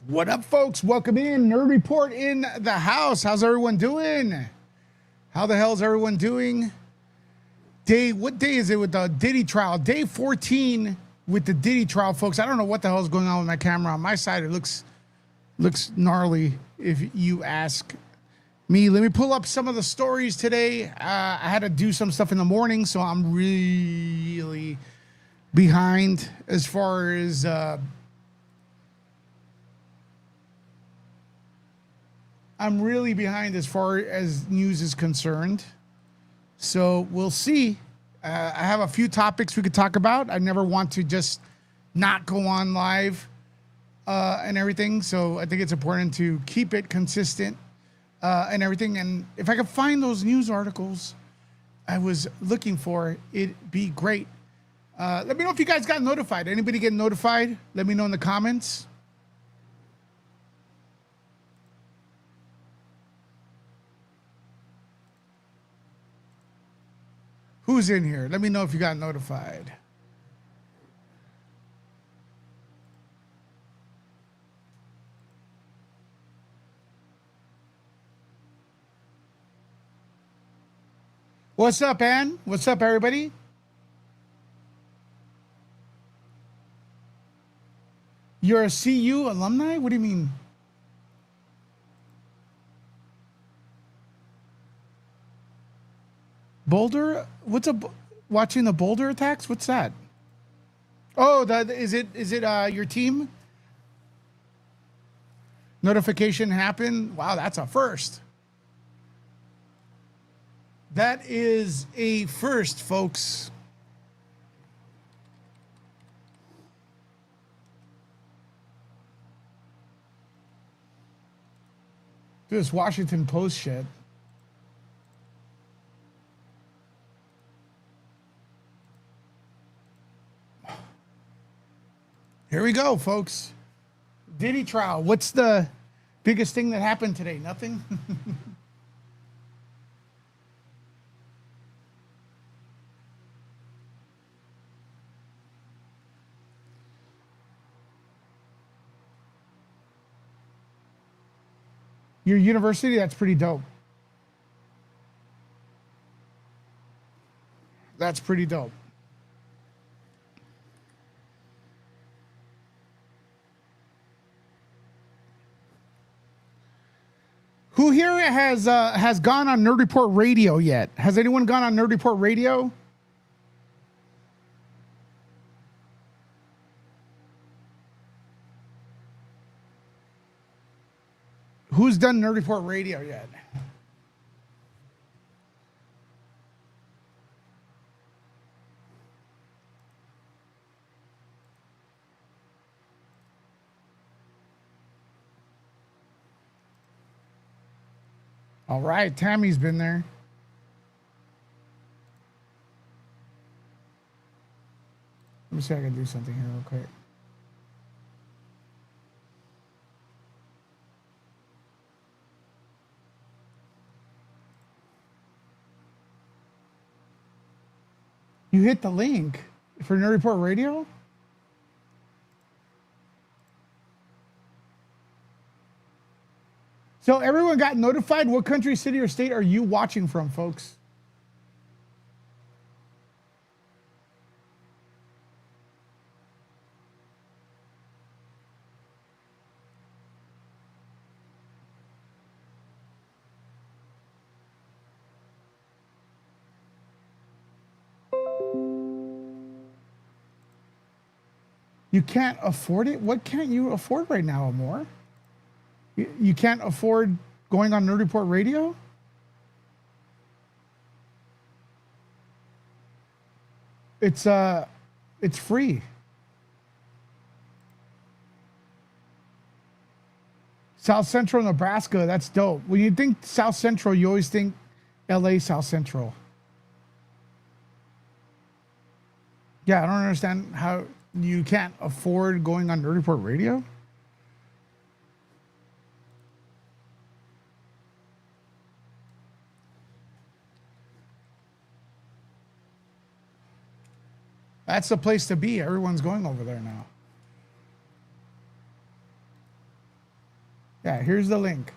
What up, folks? Welcome in. Nerd Report in the house. How's everyone doing? How the hell's everyone doing? What day is it with the Diddy trial? Day 14 with the Diddy trial, folks. I don't know what the hell's going on with my camera. On my side, it looks gnarly, if you ask me. Let me pull up some of the stories today. I had to do some stuff in the morning, so I'm really behind as far as news is concerned. So we'll see. I have a few topics we could talk about. I never want to just not go on live and everything. So I think it's important to keep it consistent and everything. And if I could find those news articles I was looking for, it'd be great. Let me know if you guys got notified. Anybody get notified? Let me know in the comments. Who's in here? Let me know if you got notified. What's up, Ann? What's up, everybody? You're a CU alumni? What do you mean? Boulder? What's watching the Boulder attacks? What's that? Oh, is it your team? Notification happened. Wow, that's a first. That is a first, folks. This Washington Post shit. Here we go, folks. Diddy trial. What's the biggest thing that happened today? Nothing? Your university? That's pretty dope. That's pretty dope. Who here has gone on Nerd Report Radio yet? Has anyone gone on Nerd Report Radio? Who's done Nerd Report Radio yet? All right, Tammy's been there. Let me see if I can do something here real quick. You hit the link for Nerd Report Radio? So everyone got notified. What country, city, or state are you watching from, folks? You can't afford it? What can't you afford right now, Amor? You can't afford going on Nerd Report Radio? It's free. South Central Nebraska, that's dope. When you think South Central, you always think LA South Central. Yeah, I don't understand how you can't afford going on Nerd Report Radio. That's the place to be. Everyone's going over there now. Yeah, here's the link.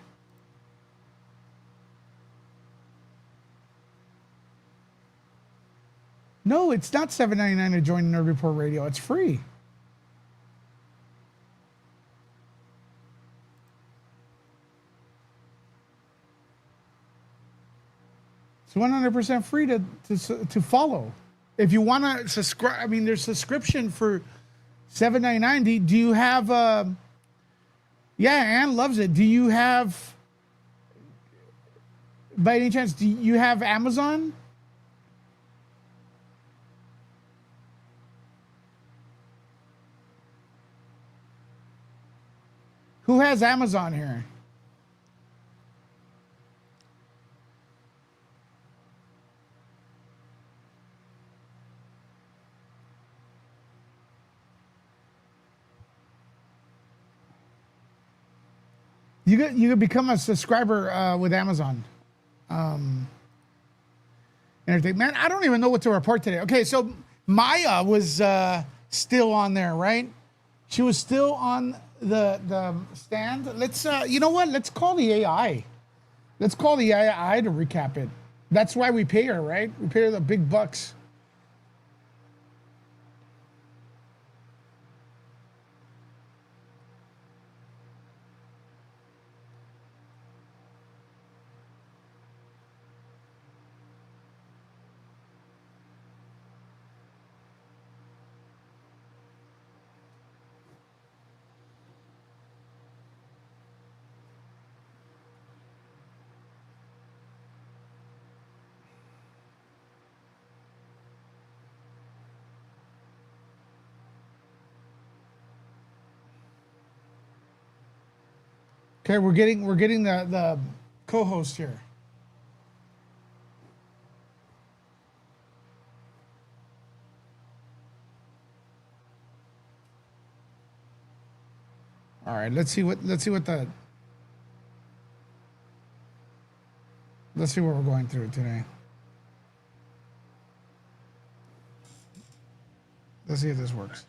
No, it's not $7.99 to join Nerd Report Radio. It's free. It's 100% free to follow. If you want to subscribe, I mean, there's subscription for $7.99. Do you have? Yeah, Ann loves it. Do you have? By any chance, do you have Amazon? Who has Amazon here? You could become a subscriber with Amazon. And everything. Man, I don't even know what to report today. Okay, so Maya was still on there, right? She was still on the stand. Let's you know what? Let's call the AI. Let's call the AI to recap it. That's why we pay her, right? We pay her the big bucks. Okay, we're getting the co-host here. All right, let's see what we're going through today. Let's see if this works.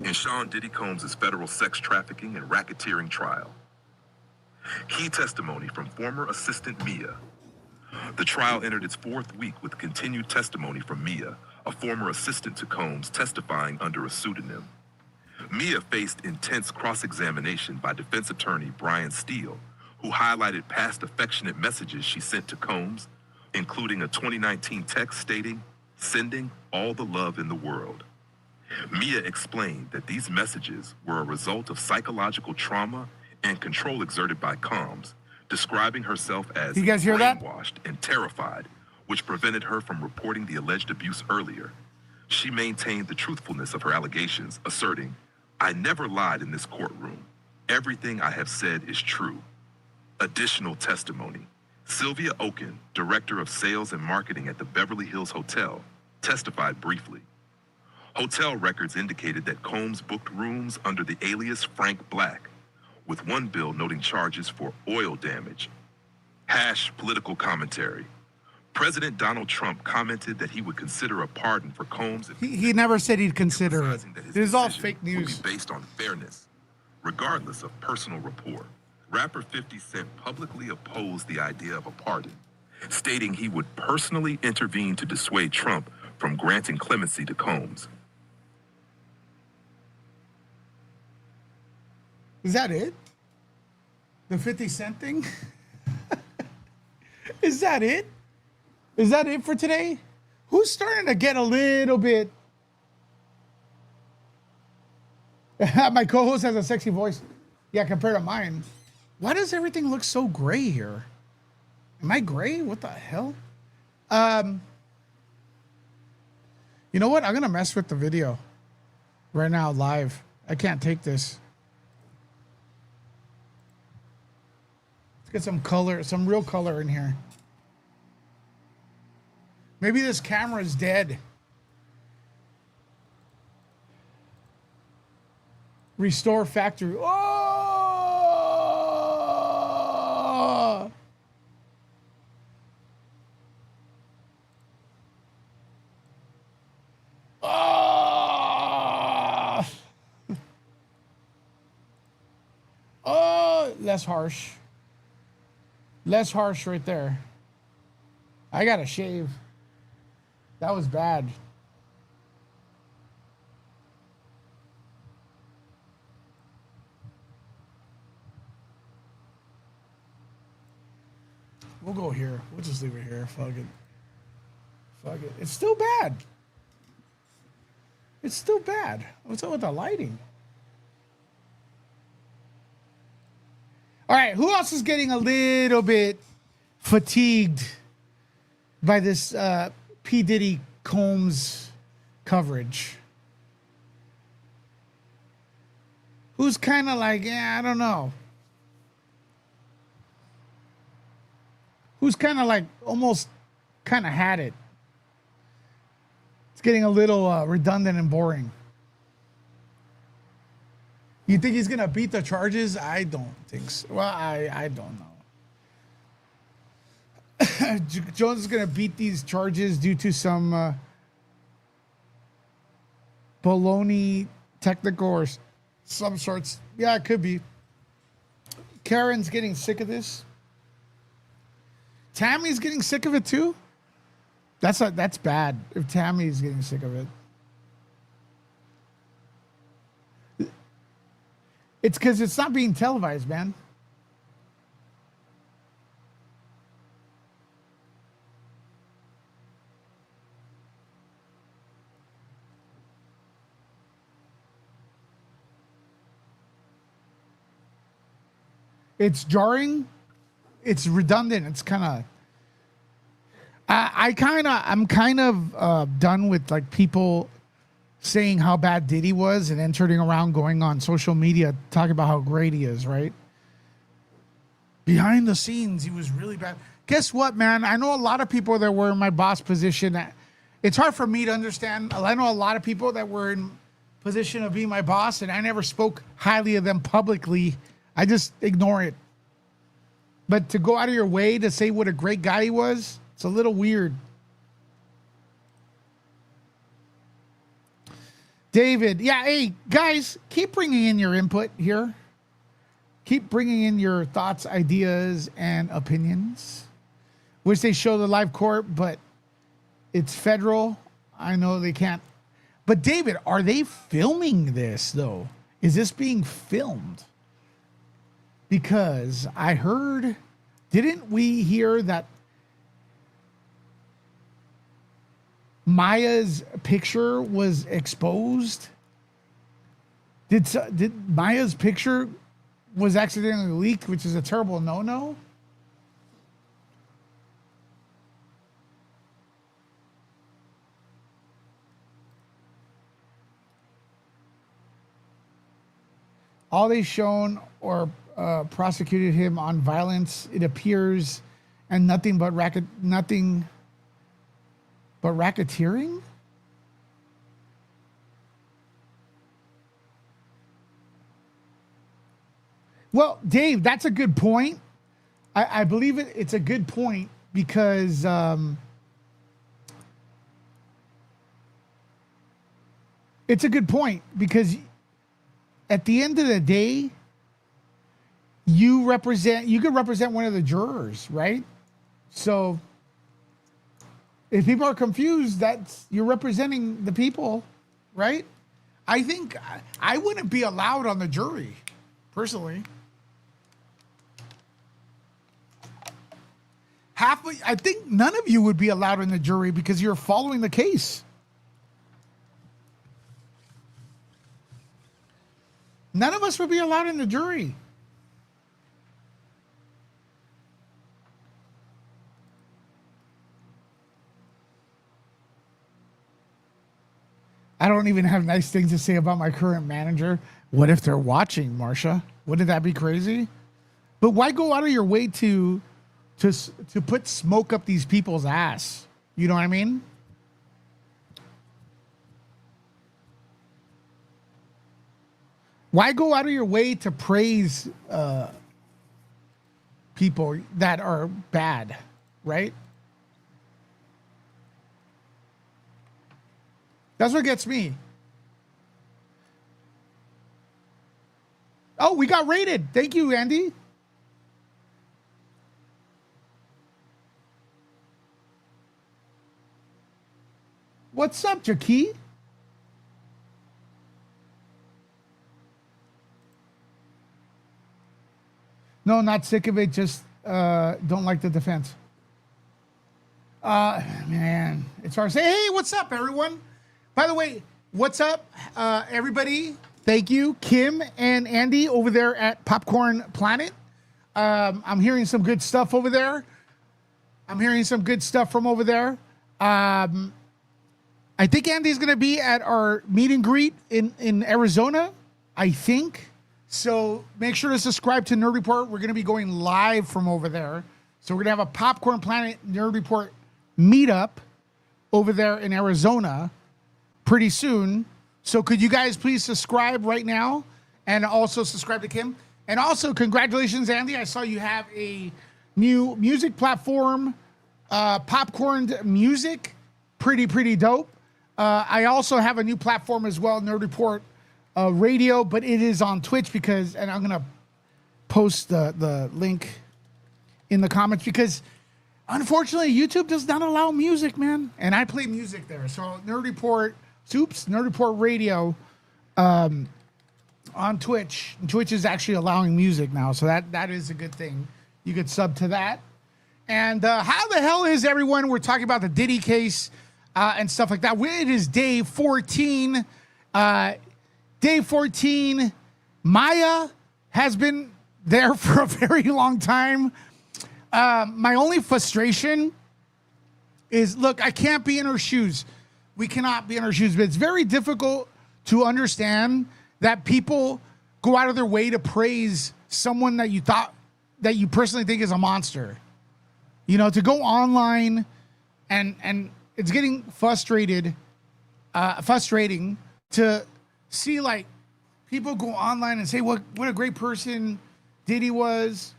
In Sean Diddy Combs' federal sex trafficking and racketeering trial. Key testimony from former assistant Mia. The trial entered its fourth week with continued testimony from Mia, a former assistant to Combs testifying under a pseudonym. Mia faced intense cross-examination by defense attorney Brian Steele, who highlighted past affectionate messages she sent to Combs, including a 2019 text stating, "Sending all the love in the world." Mia explained that these messages were a result of psychological trauma and control exerted by Combs, describing herself as you guys hear that? brainwashed and terrified, which prevented her from reporting the alleged abuse earlier. She maintained the truthfulness of her allegations, asserting, "I never lied in this courtroom. Everything I have said is true." Additional testimony. Sylvia Oken, director of sales and marketing at the Beverly Hills Hotel, testified briefly. Hotel records indicated that Combs booked rooms under the alias Frank Black, with one bill noting charges for oil damage. Hash political commentary. President Donald Trump commented that he would consider a pardon for Combs. He never said he'd consider it. This is all fake news. Would be based on fairness, regardless of personal rapport. Rapper 50 Cent publicly opposed the idea of a pardon, stating he would personally intervene to dissuade Trump from granting clemency to Combs. Is that it? The 50 Cent thing? Is that it? Is that it for today? Who's starting to get a little bit... My co-host has a sexy voice. Yeah, compared to mine. Why does everything look so gray here? Am I gray? What the hell? You know what? I'm going to mess with the video right now live. I can't take this. Let's get some color, some real color in here. Maybe this camera is dead. Restore factory. Oh! Oh! less harsh. Less harsh right there. I gotta shave. That was bad. We'll go here. We'll just leave it here. Fuck it. Fuck it. It's still bad. It's still bad. What's up with the lighting? All right, who else is getting a little bit fatigued by this P. Diddy Combs coverage? Who's kind of like, yeah, I don't know. Who's kind of like almost kind of had it. It's getting a little redundant and boring. You think he's going to beat the charges? I don't think so. Well, I don't know. Jones is going to beat these charges due to some baloney technical or some sorts. Yeah, it could be. Karen's getting sick of this. Tammy's getting sick of it too? That's bad if Tammy's getting sick of it. It's because it's not being televised, man. It's jarring. It's redundant. It's kind of. I'm kind of done with like people saying how bad Diddy was and then turning around going on social media talking about how great he is, right? Behind the scenes, he was really bad. Guess what, man? I know a lot of people that were in my boss position. It's hard for me to understand. I know a lot of people that were in position of being my boss, and I never spoke highly of them publicly. I just ignore it. But to go out of your way to say what a great guy he was, it's a little weird. David, yeah, hey, guys, keep bringing in your input here. Keep bringing in your thoughts, ideas, and opinions. Wish they show the live court, but it's federal. I know they can't. But David, are they filming this, though? Is this being filmed? Because I heard, didn't we hear that Maya's picture was exposed? Did Maya's picture was accidentally leaked, which is a terrible no-no? All they shown or prosecuted him on violence, it appears, and nothing but racketeering? Well, Dave, that's a good point. I believe it's a good point because it's a good point because at the end of the day, you could represent one of the jurors, right? So if people are confused, you're representing the people, right? I think I wouldn't be allowed on the jury, personally. I think none of you would be allowed in the jury because you're following the case. None of us would be allowed in the jury. I don't even have nice things to say about my current manager. What if they're watching, Marsha? Wouldn't that be crazy? But why go out of your way to put smoke up these people's ass? You know what I mean? Why go out of your way to praise people that are bad, right? That's what gets me. Oh, we got rated. Thank you, Andy. What's up, Jackie? No, not sick of it. Just don't like the defense. Man, it's hard to say. Hey, what's up, everyone? By the way, what's up, everybody? Thank you, Kim and Andy over there at Popcorn Planet. I'm hearing some good stuff over there. I'm hearing some good stuff from over there. I think Andy's going to be at our meet and greet in Arizona, I think. So make sure to subscribe to Nerd Report. We're going to be going live from over there. So we're going to have a Popcorn Planet Nerd Report meetup over there in Arizona pretty soon. So could you guys please subscribe right now and also subscribe to Kim? And also congratulations, Andy. I saw you have a new music platform, Popcorned Music. Pretty dope. I also have a new platform as well, Nerd Report Radio, but it is on Twitch because, and I'm gonna post the link in the comments because unfortunately YouTube does not allow music, man. And I play music there. So Nerd Report Radio on Twitch. Twitch is actually allowing music now, so that is a good thing. You could sub to that. And how the hell is everyone? We're talking about the Diddy case and stuff like that. It is day 14. Day 14. Maya has been there for a very long time. My only frustration is, look, I can't be in her shoes. We cannot be in her shoes, but it's very difficult to understand that people go out of their way to praise someone that you personally think is a monster. You know, to go online and it's getting frustrating to see like people go online and say what a great person Diddy was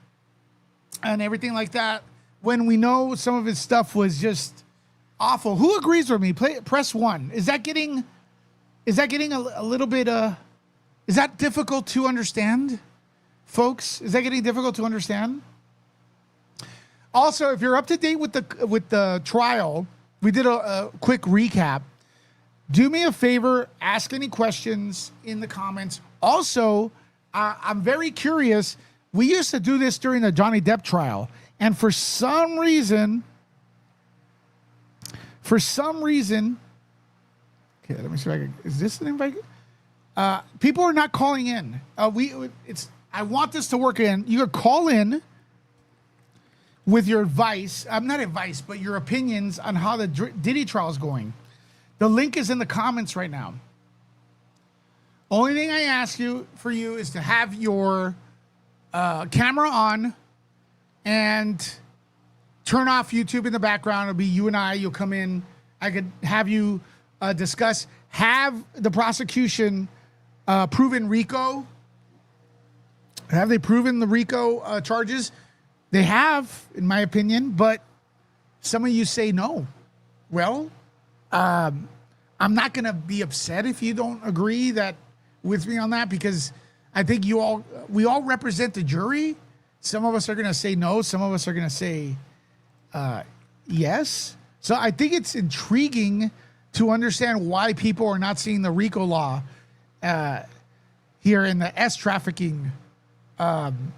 and everything like that when we know some of his stuff was just awful. Who agrees with me? Press 1. Is that getting a little bit is that difficult to understand, folks? Is that getting difficult to understand? Also, if you're up to date with the trial, we did a quick recap. Do me a favor, ask any questions in the comments. Also, I'm very curious. We used to do this during the Johnny Depp trial, and for some reason, okay, let me see if I can. Is this an invite? People are not calling in. I want this to work in. You could call in with your advice. Not advice, but your opinions on how the Diddy trial is going. The link is in the comments right now. Only thing I ask for you is to have your camera on and turn off YouTube in the background. It'll be you and I. You'll come in. I could have you discuss. Have the prosecution proven Rico? Have they proven the Rico charges? They have, in my opinion, but some of you say no. Well, I'm not going to be upset if you don't agree with me on that, because I think we all represent the jury. Some of us are going to say no. Some of us are going to say yes. So I think it's intriguing to understand why people are not seeing the RICO law here in the S trafficking and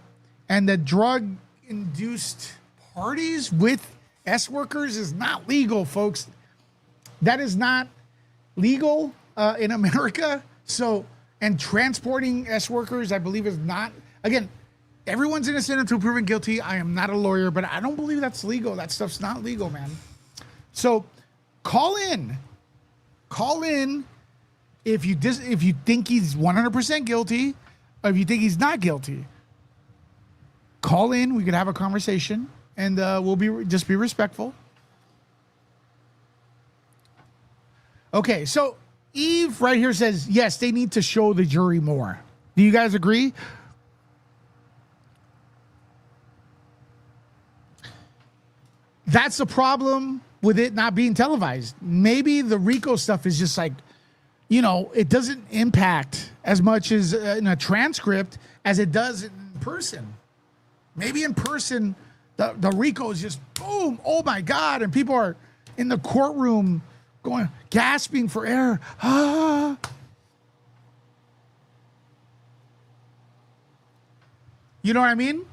the drug-induced parties with S workers is not legal, folks. That is not legal in America. So, and transporting S workers, I believe, is not. Again, everyone's innocent until proven guilty. I am not a lawyer, but I don't believe that's legal. That stuff's not legal, man. So, call in. Call in if you think he's 100% guilty, or if you think he's not guilty. Call in. We could have a conversation, and we'll just be respectful. Okay, so Eve right here says, yes, they need to show the jury more. Do you guys agree? That's the problem with it not being televised. Maybe the RICO stuff is just like, it doesn't impact as much as in a transcript as it does in person. Maybe in person, the RICO is just boom, oh my God, and people are in the courtroom going, gasping for air. Ah. You know what I mean?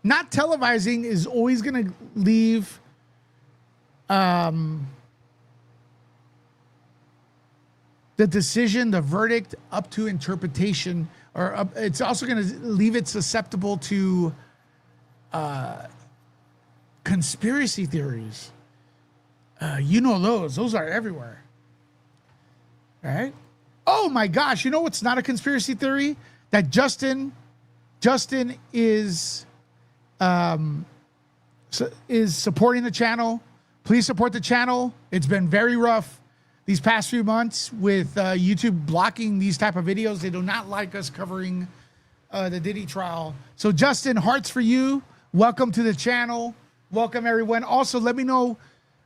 Not televising is always going to leave the decision, the verdict, up to interpretation, or it's also going to leave it susceptible to conspiracy theories. You know those are everywhere. All right? Oh my gosh, you know what's not a conspiracy theory? That Justin is supporting the channel. Please support the channel. It's been very rough these past few months with YouTube blocking these type of videos. They do not like us covering the Diddy trial. So Justin, hearts for you. Welcome to the channel. Welcome everyone. Also, let me know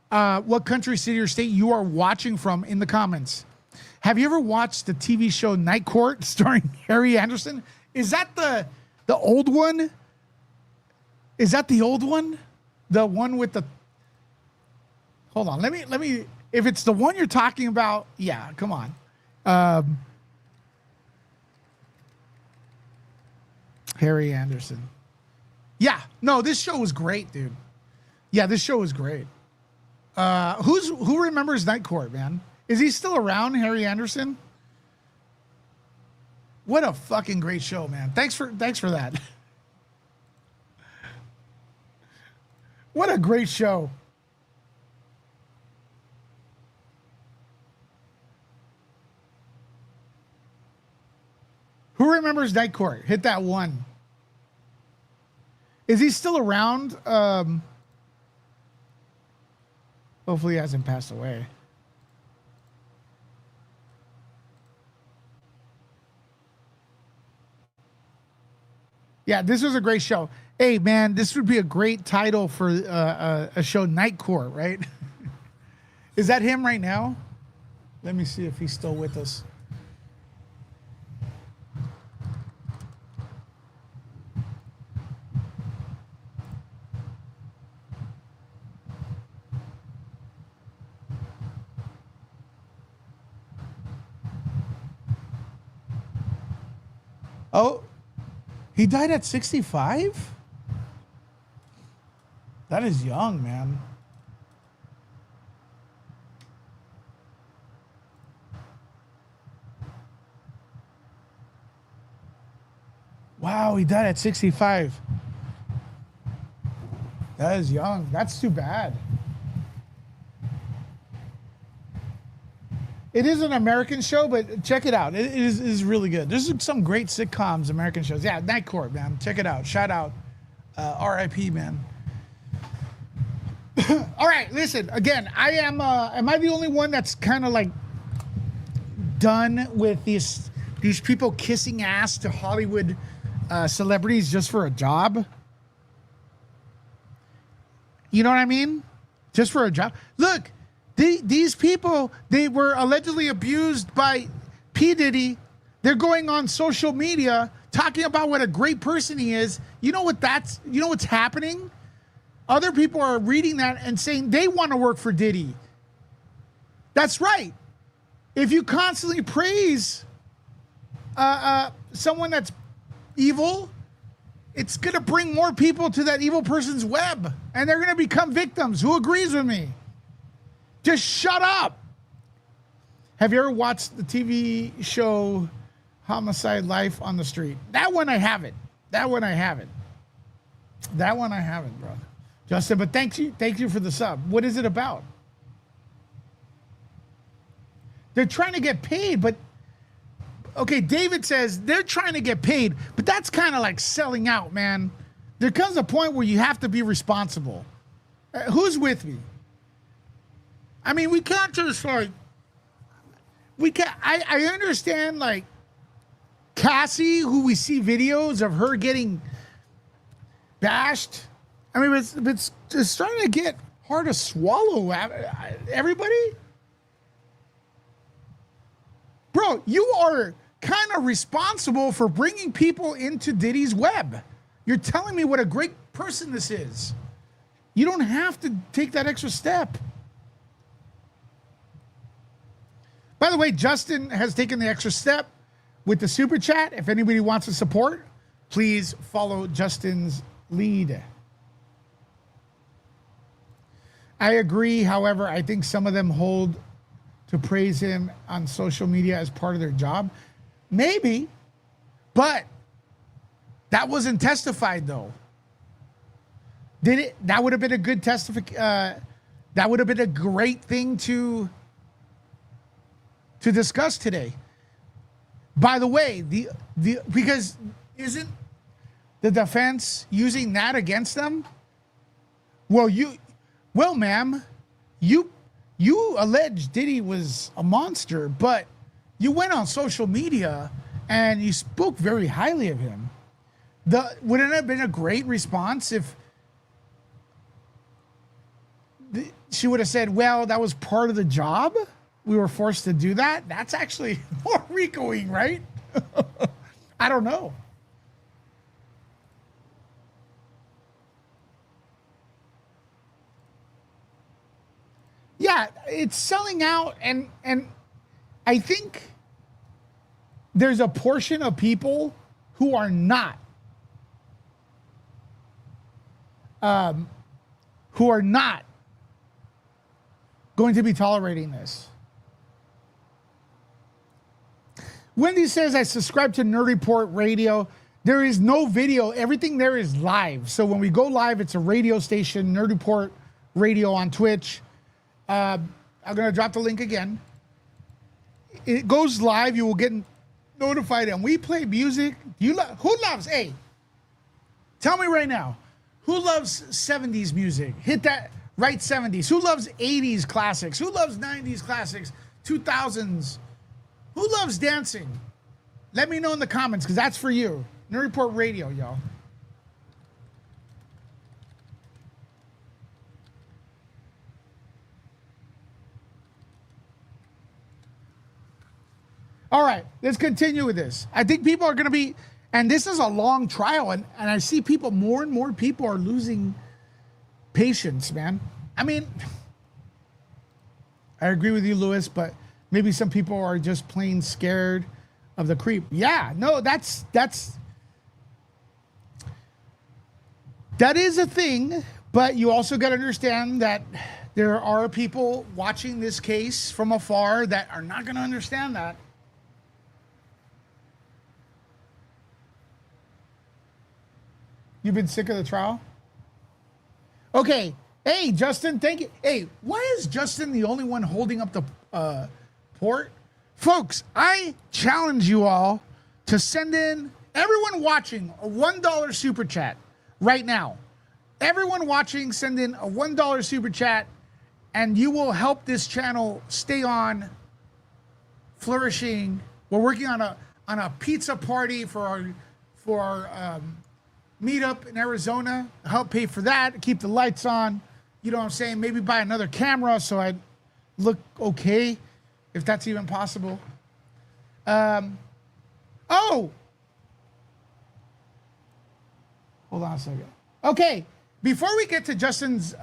what country, city, or state you are watching from in the comments. Have you ever watched the TV show Night Court starring Harry Anderson? Is that the old one? Is that the old one? The one with the... Hold on. Let me... If it's the one you're talking about, yeah, come on. Harry Anderson. Yeah. No, this show was great, dude. Yeah, this show was great. Who remembers Night Court, man? Is he still around, Harry Anderson? What a fucking great show, man. Thanks for that. What a great show. Who remembers Night Court? Hit that one. Is he still around? Hopefully he hasn't passed away. Yeah, this was a great show. Hey, man, this would be a great title for a show, Night Court, right? Is that him right now? Let me see if he's still with us. Oh, he died at 65? That is young, man. Wow, he died at 65. That is young. That's too bad. It is an American show, but check it out. It is really good. There's some great sitcoms, American shows. Yeah, Night Court, man. Check it out. Shout out. R.I.P., man. All right, listen. Again, am I the only one that's kind of like done with these people kissing ass to Hollywood celebrities just for a job? You know what I mean? Just for a job. Look. These people, they were allegedly abused by P. Diddy. They're going on social media talking about what a great person he is. You know what's happening? Other people are reading that and saying they want to work for Diddy. That's right. If you constantly praise someone that's evil, it's going to bring more people to that evil person's web, and they're going to become victims. Who agrees with me? Just shut up. Have you ever watched the TV show Homicide Life on the Street? That one I haven't. That one I haven't, bro. Justin, but thank you for the sub. What is it about? They're trying to get paid, but okay, David says they're trying to get paid, but that's kind of like selling out, man. There comes a point where you have to be responsible. Who's with me? I mean, we can't just like, I understand like Cassie, who we see videos of her getting bashed. I mean, it's starting to get hard to swallow. Everybody? Bro, you are kind of responsible for bringing people into Diddy's web. You're telling me what a great person this is. You don't have to take that extra step. By the way, Justin has taken the extra step with the super chat. If anybody wants to support, please follow Justin's lead. I agree. However, I think some of them hold to praise him on social media as part of their job. Maybe, but that wasn't testified though. Did it? That would have been a good that would have been a great thing to discuss today. By the way, because isn't the defense using that against them? Well, ma'am, you alleged Diddy was a monster, but you went on social media and you spoke very highly of him. Wouldn't it have been a great response if she would have said, well, that was part of the job? We were forced to do that? That's actually more Ricoing, right? I don't know. Yeah, it's selling out, and I think there's a portion of people who are not going to be tolerating this. Wendy says, I subscribe to Nerd Report Radio. There is no video. Everything there is live. So when we go live, it's a radio station, Nerd Report Radio on Twitch. I'm going to drop the link again. It goes live. You will get notified. And we play music. Who loves, hey, tell me right now, who loves 70s music? Hit that, right 70s. Who loves 80s classics? Who loves 90s classics? 2000s? Who loves dancing? Let me know in the comments, because that's for you. Nerd Report Radio, y'all. All right, let's continue with this. I think people are going to be, and this is a long trial, and I see people, more and more people are losing patience, man. I mean, I agree with you, Lewis, but maybe some people are just plain scared of the creep. Yeah, no, that is a thing, but you also got to understand that there are people watching this case from afar that are not going to understand that. You've been sick of the trial? Okay. Hey, Justin, thank you. Hey, why is Justin the only one holding up the port? Folks, I challenge you all to send in, everyone watching, a $1 super chat right now. Everyone watching, send in a $1 super chat, and you will help this channel stay on flourishing. We're working on a pizza party for our meetup in Arizona. Help pay for that, keep the lights on. You know what I'm saying? Maybe buy another camera so I look okay, if that's even possible. Oh! Hold on a second. Okay, before we get to Justin's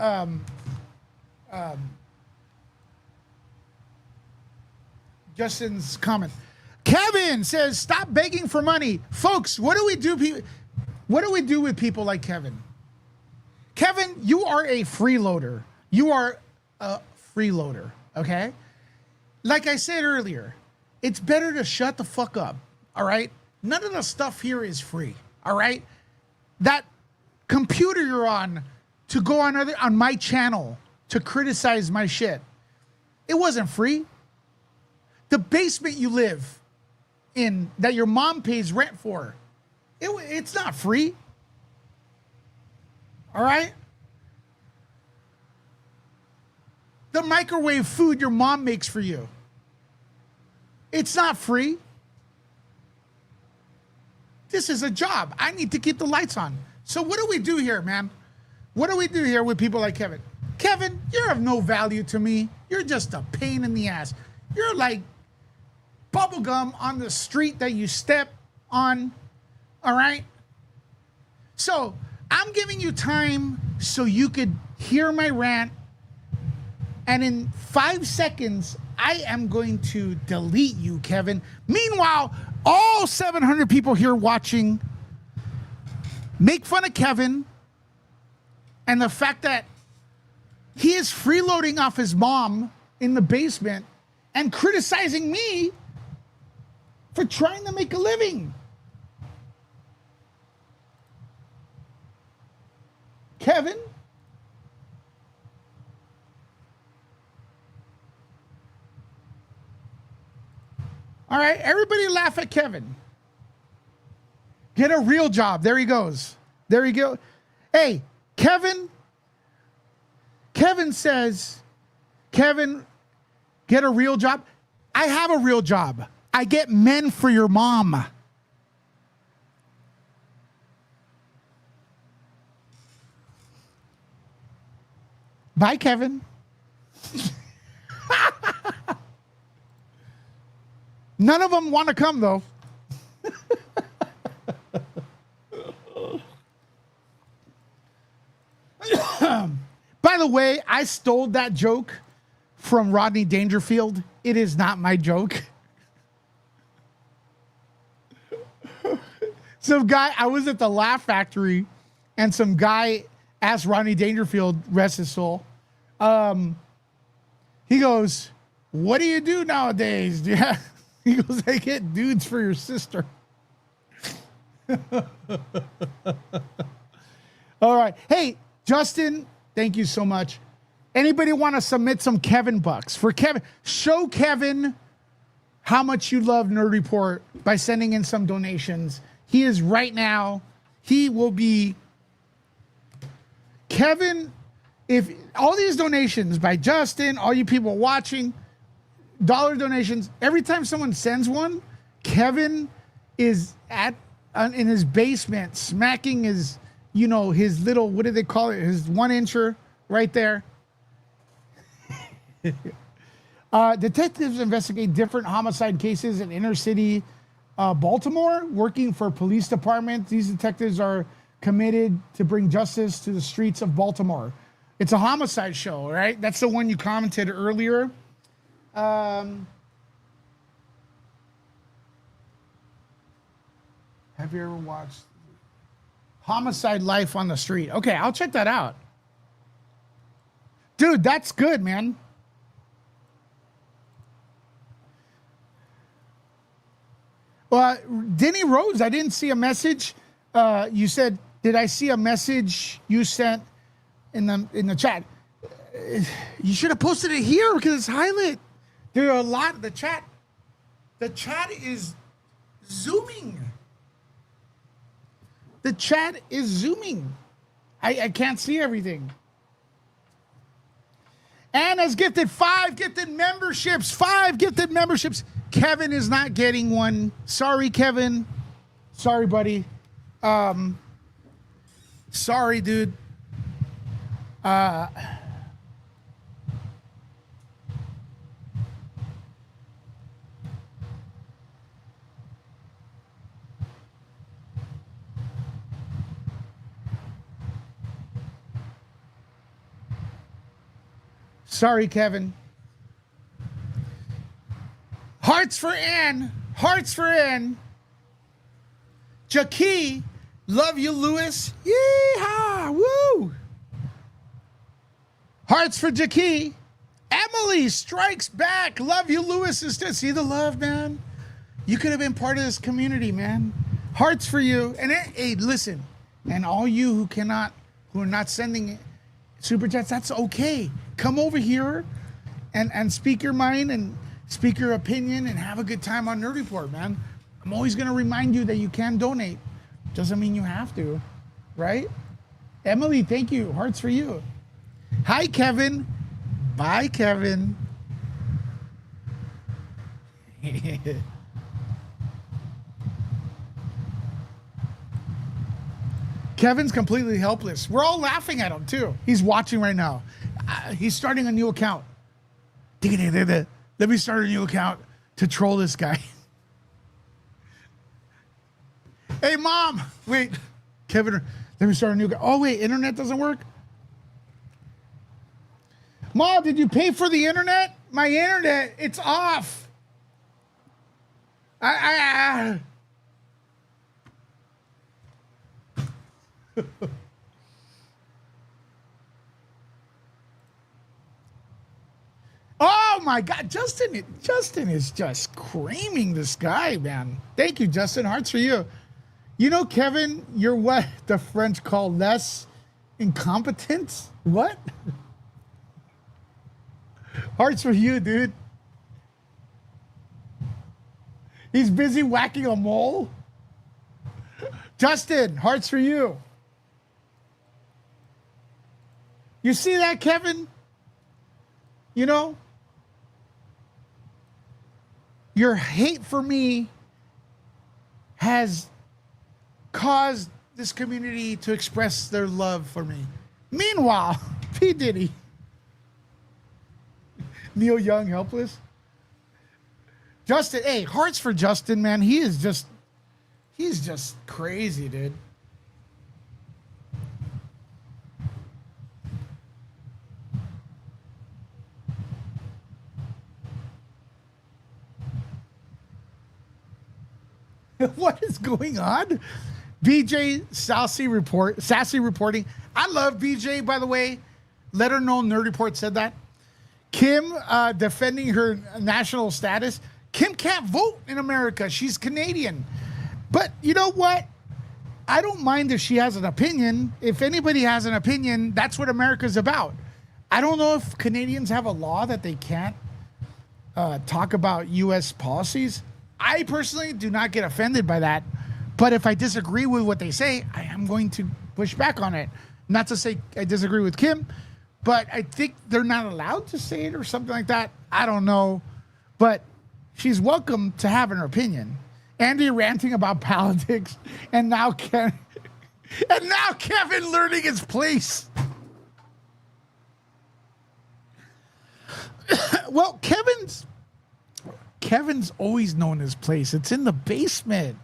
comment, Kevin says, stop begging for money. Folks, what do we do? What do we do with people like Kevin? Kevin, you are a freeloader. You are a freeloader, okay? Like I said earlier, it's better to shut the fuck up, all right? None of the stuff here is free, all right? That computer you're on to go on my channel to criticize my shit, it wasn't free. The basement you live in that your mom pays rent for, it's not free. All right? The microwave food your mom makes for you, it's not free. This is a job. I need to keep the lights on. So what do we do here, man? What do we do here with people like Kevin? Kevin, you're of no value to me. You're just a pain in the ass. You're like bubblegum on the street that you step on. All right? So I'm giving you time so you could hear my rant, and in 5 seconds, I am going to delete you, Kevin. Meanwhile, all 700 people here watching make fun of Kevin and the fact that he is freeloading off his mom in the basement and criticizing me for trying to make a living. Kevin? All right, everybody laugh at Kevin. Get a real job. There he goes. There he go. Hey, Kevin says, Kevin, get a real job. I have a real job. I get men for your mom. Bye, Kevin. None of them want to come, though. By the way, I stole that joke from Rodney Dangerfield. It is not my joke. Some guy, I was at the Laugh Factory, and some guy asked Rodney Dangerfield, rest his soul, he goes, what do you do nowadays? Yeah. He goes, I get dudes for your sister. All right. Hey, Justin, thank you so much. Anybody want to submit some Kevin bucks? For Kevin, show Kevin how much you love Nerd Report by sending in some donations. He is right now, he will be, Kevin, if all these donations by Justin, all you people watching, dollar donations, every time someone sends one, Kevin is in his basement smacking his, you know, his little, what do they call it? His 1-incher right there. Detectives investigate different homicide cases in inner city Baltimore, working for police department. These detectives are committed to bring justice to the streets of Baltimore. It's a homicide show, right? That's the one you commented earlier. Have you ever watched Homicide Life on the Street? Okay, I'll check that out. Dude, that's good, man. Well, Denny Rose, I didn't see a message. You said, did I see a message you sent in the chat? You should have posted it here because it's highlight. There are a lot. The chat is zooming. The chat is zooming. I can't see everything. Anna's gifted 5 gifted memberships. 5 gifted memberships. Kevin is not getting one. Sorry, Kevin. Sorry, buddy. Sorry, dude. Sorry, Kevin. Hearts for Ann. Hearts for Ann. Jackie. Love you, Lewis. Yeehaw. Woo. Hearts for Jackie. Emily strikes back. Love you, Lewis. See the love, man? You could have been part of this community, man. Hearts for you. And hey, listen. And all you who are not sending super chats, that's okay. Come over here and speak your mind and speak your opinion and have a good time on Nerd Report, man. I'm always going to remind you that you can donate. Doesn't mean you have to, right? Emily, thank you. Hearts for you. Hi, Kevin. Bye, Kevin. Kevin's completely helpless. We're all laughing at him, too. He's watching right now. He's starting a new account. Let me start a new account to troll this guy. Hey, Mom. Wait. Kevin, let me start a new account. Oh, wait. Internet doesn't work? Mom, did you pay for the internet? My internet, it's off. Oh my God, Justin is just creaming this guy, man. Thank you, Justin. Hearts for you. You know, Kevin, you're what the French call less incompetent. What? Hearts for you, dude. He's busy whacking a mole. Justin, hearts for you. You see that, Kevin? You know, your hate for me has caused this community to express their love for me. Meanwhile, P. Diddy, Neil Young, helpless. Justin, hey, hearts for Justin, man. He's just crazy, dude. What is going on? BJ Sassy reporting. I love BJ, by the way. Let her know Nerd Report said that. Kim defending her national status. Kim can't vote in America. She's Canadian. But you know what? I don't mind if she has an opinion. If anybody has an opinion, that's what America's about. I don't know if Canadians have a law that they can't talk about U.S. policies. I personally do not get offended by that. But if I disagree with what they say, I am going to push back on it. Not to say I disagree with Kim, but I think they're not allowed to say it or something like that. I don't know. But she's welcome to have an opinion. Andy ranting about politics, and now Kevin learning his place. Well, Kevin's always known his place. It's in the basement.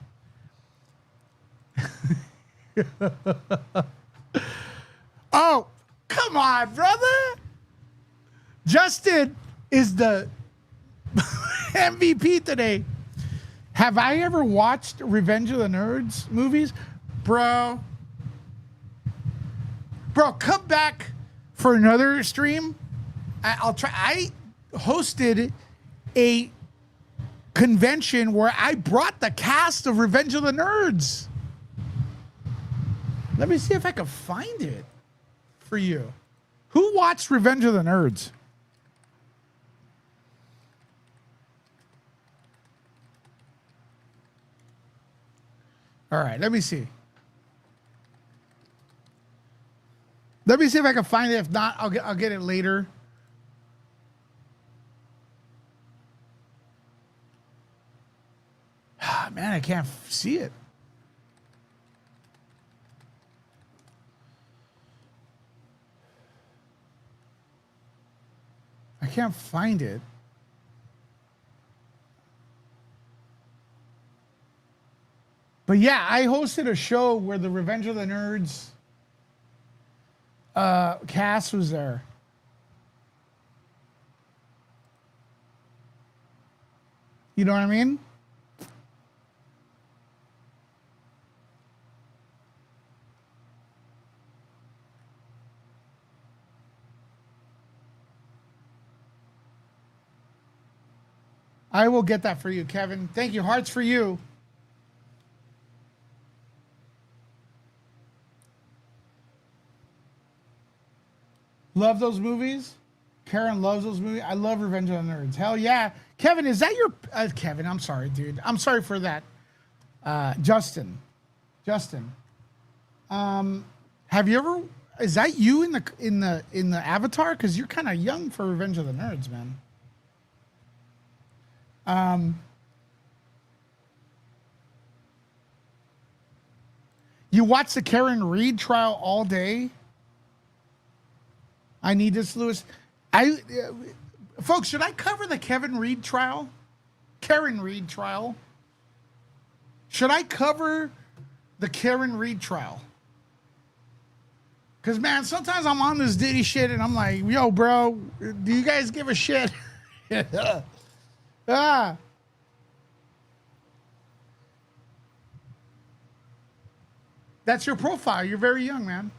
Oh, come on, brother. Justin is the MVP today. Have I ever watched Revenge of the Nerds movies? Bro, come back for another stream. I'll try. I hosted a convention where I brought the cast of Revenge of the Nerds. Let me see if I can find it for you. Who watched Revenge of the Nerds? All right, let me see. Let me see if I can find it. If not, I'll get it later. Man, I can't see it. I can't find it. But yeah, I hosted a show where the Revenge of the Nerds cast was there. You know what I mean? I will get that for you, Kevin. Thank you. Hearts for you. Love those movies. Karen loves those movies. I love Revenge of the Nerds. Hell yeah. Kevin, is that your... Kevin, I'm sorry, dude. I'm sorry for that. Justin. Have you ever... Is that you in the Avatar? Because you're kind of young for Revenge of the Nerds, man. You watch the Karen Reed trial all day? I need this, Lewis. Folks, should I cover the Karen Reed trial? Should I cover the Karen Reed trial? Because, man, sometimes I'm on this Diddy shit and I'm like, yo, bro, do you guys give a shit? Ah. That's your profile. You're very young, man.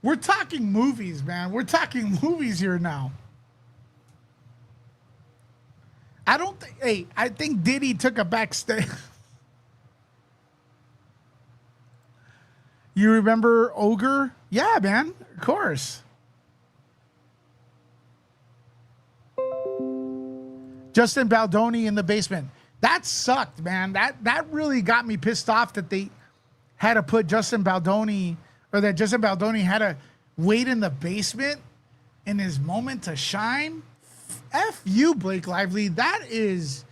We're talking movies, man. We're talking movies here now. I don't think, hey, I think Diddy took a backstage. You remember Ogre? Yeah, man, of course. Justin Baldoni in the basement. That sucked, man. That really got me pissed off that they had to put Justin Baldoni, or that Justin Baldoni had to wait in the basement in his moment to shine. F you, Blake Lively. That is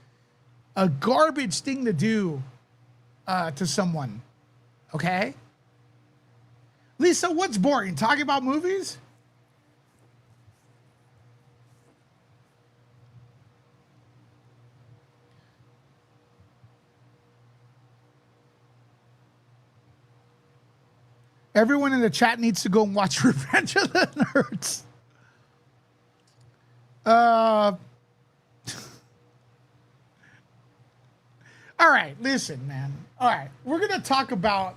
a garbage thing to do to someone. Okay? Lisa, what's boring? Talking about movies? Everyone in the chat needs to go and watch Revenge of the Nerds. All right, listen, man. All right, we're gonna talk about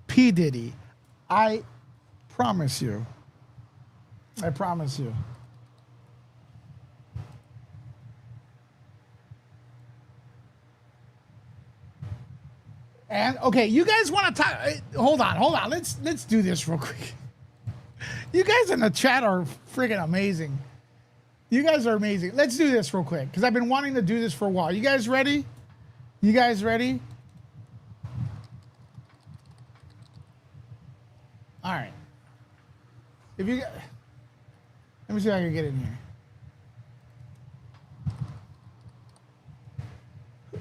P. Diddy. I promise you. I promise you. And okay, you guys want to talk? Hold on. Let's do this real quick. You guys in the chat are freaking amazing. You guys are amazing. Let's do this real quick because I've been wanting to do this for a while. You guys ready? You guys ready? All right. If you, let me see if I can get in here.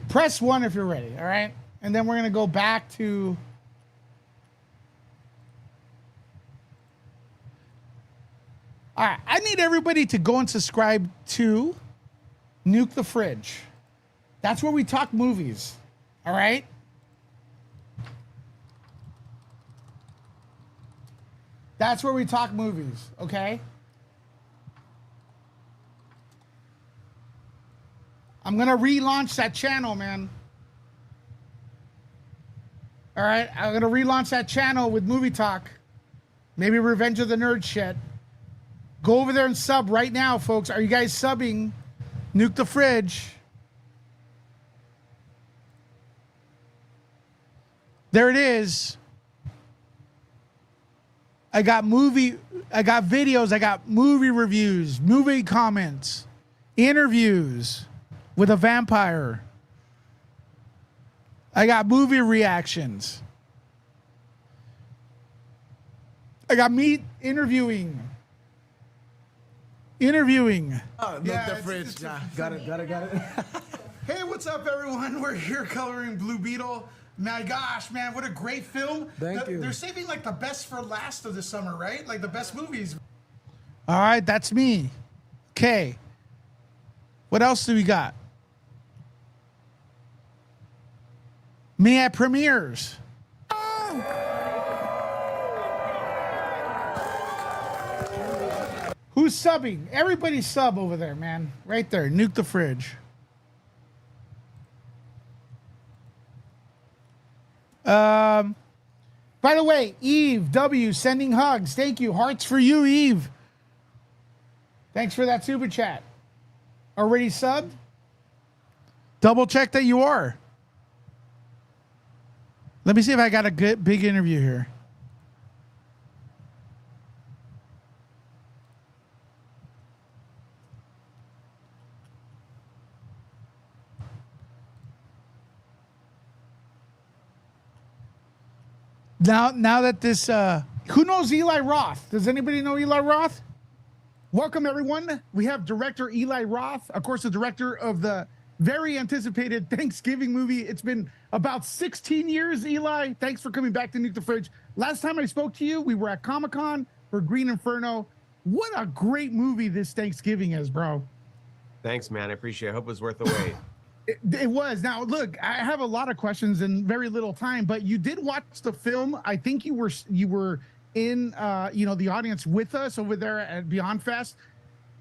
Press 1 if you're ready. All right. And then we're going to go back to... All right. I need everybody to go and subscribe to Nuke the Fridge. That's where we talk movies. All right? That's where we talk movies. Okay? I'm going to relaunch that channel, man. All right, I'm going to relaunch that channel with movie talk. Maybe Revenge of the Nerd shit. Go over there and sub right now, folks. Are you guys subbing Nuke the Fridge? There it is. I got videos, I got movie reviews, movie comments, interviews with a vampire. I got movie reactions. I got me interviewing. Oh, Nuke the Fridge. Got it. Hey, what's up, everyone? We're here coloring Blue Beetle. My gosh, man, what a great film. Thank you. They're saving like the best for last of the summer, right? Like the best movies. All right, that's me. Okay. What else do we got? Me at premieres. Who's subbing? Everybody sub over there, man. Right there. Nuke the Fridge. By the way, Eve W sending hugs. Thank you. Hearts for you, Eve. Thanks for that super chat. Already subbed? Double check that you are. Let me see if I got a good big interview here. Now that this, who knows Eli Roth? Does anybody know Eli Roth? Welcome, everyone. We have director Eli Roth, of course, the director of the very anticipated Thanksgiving movie. It's been about 16 years, Eli. Thanks for coming back to Nuke the Fridge. Last time I spoke to you, we were at Comic-Con for Green Inferno. What a great movie this Thanksgiving is, bro. Thanks, man. I appreciate it. I hope it was worth the wait. It was. Now, look, I have a lot of questions and very little time, but you did watch the film. I think you were in the audience with us over there at Beyond Fest.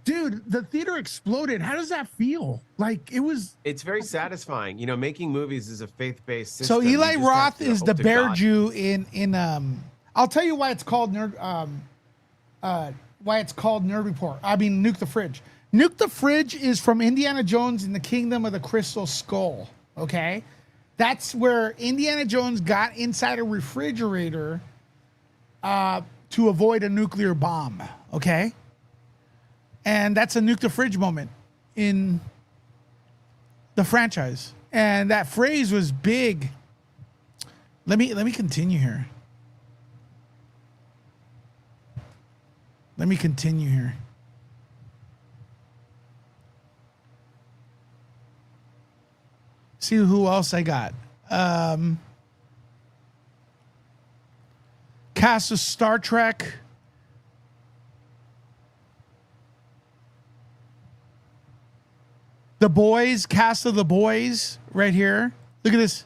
Dude, the theater exploded. How does that feel? Like It's very satisfying. You know, making movies is a faith-based system. So Eli You just Roth have to is hope the to bear God. Jew in I'll tell you why it's called Nerd Report. I mean Nuke the Fridge. Nuke the Fridge is from Indiana Jones in the Kingdom of the Crystal Skull. Okay, that's where Indiana Jones got inside a refrigerator to avoid a nuclear bomb. Okay, and that's a Nuke the Fridge moment in the franchise, and that phrase was big. Let me continue here. Let me continue here. See who else I got. Cast of Star Trek. The Boys, cast of The Boys right here. Look at this.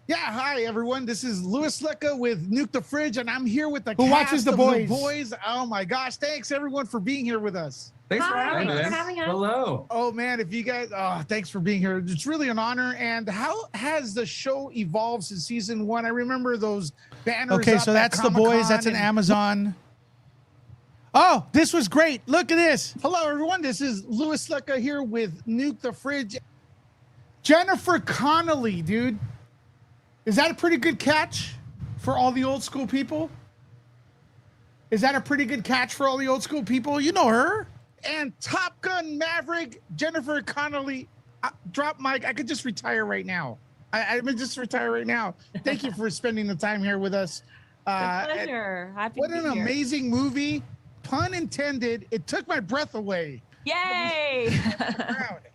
Yeah, hi everyone. This is Louis Lecca with Nuke the Fridge, and I'm here with the Who cast watches The of Boys? The Boys. Oh my gosh! Thanks everyone for being here with us. Thanks for Hi, having thanks us. for having us. Hello. Oh man, if you guys, thanks for being here. It's really an honor. And how has the show evolved since season 1? I remember those banners. Okay, up so at that's The Boys. Comic-Con That's an and- Amazon. Oh, this was great. Look at this. Hello everyone. This is Louis Lecca here with Nuke the Fridge. Jennifer Connelly, dude. Is that a pretty good catch for all the old school people? Is that a pretty good catch for all the old school people? You know her. And Top Gun Maverick, Jennifer Connelly. Drop mic. I could just retire right now. I would just retire right now. Thank you for spending the time here with us. My pleasure. Happy What to be an here. amazing movie. Pun intended. It took my breath away. Yay!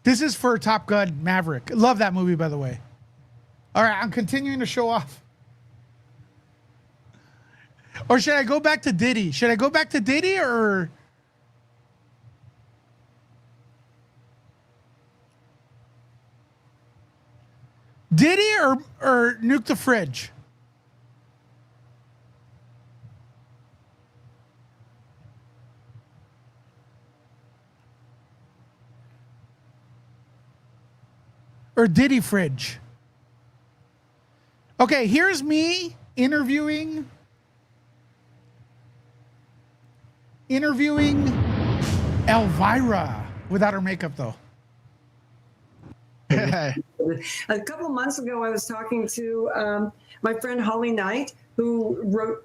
This is for Top Gun Maverick. Love that movie, by the way. All right, I'm continuing to show off. Or should I go back to Diddy? Should I go back to Diddy or? Diddy or Nuke the Fridge? Or Diddy Fridge? Okay, here's me interviewing Elvira without her makeup though. A couple months ago, I was talking to my friend Holly Knight, who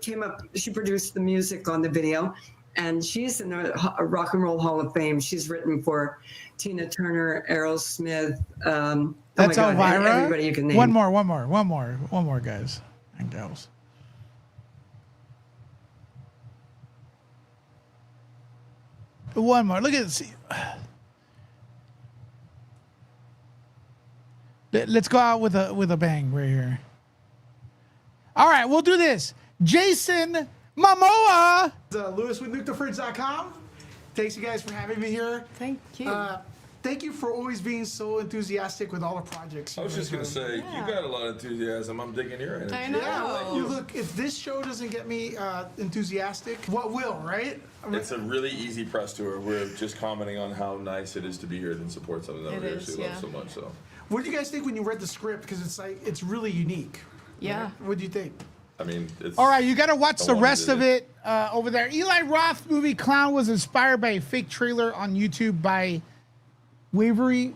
she produced the music on the video, and she's in the Rock and Roll Hall of Fame. She's written for Tina Turner, Aerosmith. That's Elvira. Everybody you can name. One more, guys and girls. One more. Look at this. Let's go out with a bang right here. All right, we'll do this. Jason Momoa. Louis with NukeTheFridge.com. Thanks you guys for having me here. Thank you. Thank you for always being so enthusiastic with all the projects. I was just gonna say, you got a lot of enthusiasm. I'm digging your energy. I know. Yeah, you look, if this show doesn't get me enthusiastic, what will, right? It's a really easy press tour. We're just commenting on how nice it is to be here and support something that It we is, actually love yeah. so much. So, What do you guys think when you read the script? Because it's really unique. Yeah. Right? What do you think? I mean, it's All right, you got to watch I the wanted rest it. of it over there. Eli Roth movie Clown was inspired by a fake trailer on YouTube by Waverly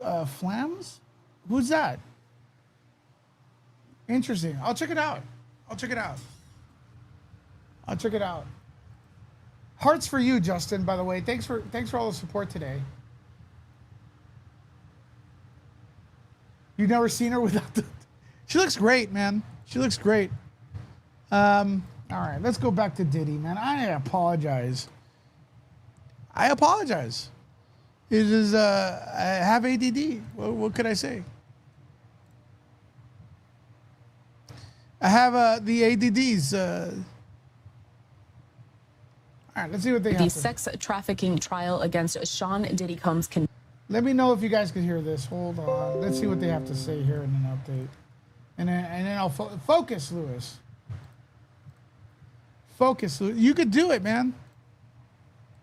Flams? Who's that? Interesting. I'll check it out. Hearts for you, Justin, by the way. Thanks for all the support today. You've never seen her without the... She looks great, man. She looks great. All right, let's go back to Diddy, man. I apologize. It is, I have ADD. What could I say? I have the ADDs. All right, let's see what they have The to sex trafficking trial against Sean Diddy Combs can. Let me know if you guys can hear this. Hold on. Let's see what they have to say here in an update. And then I'll focus, Lewis. Focus, Lewis. You could do it, man.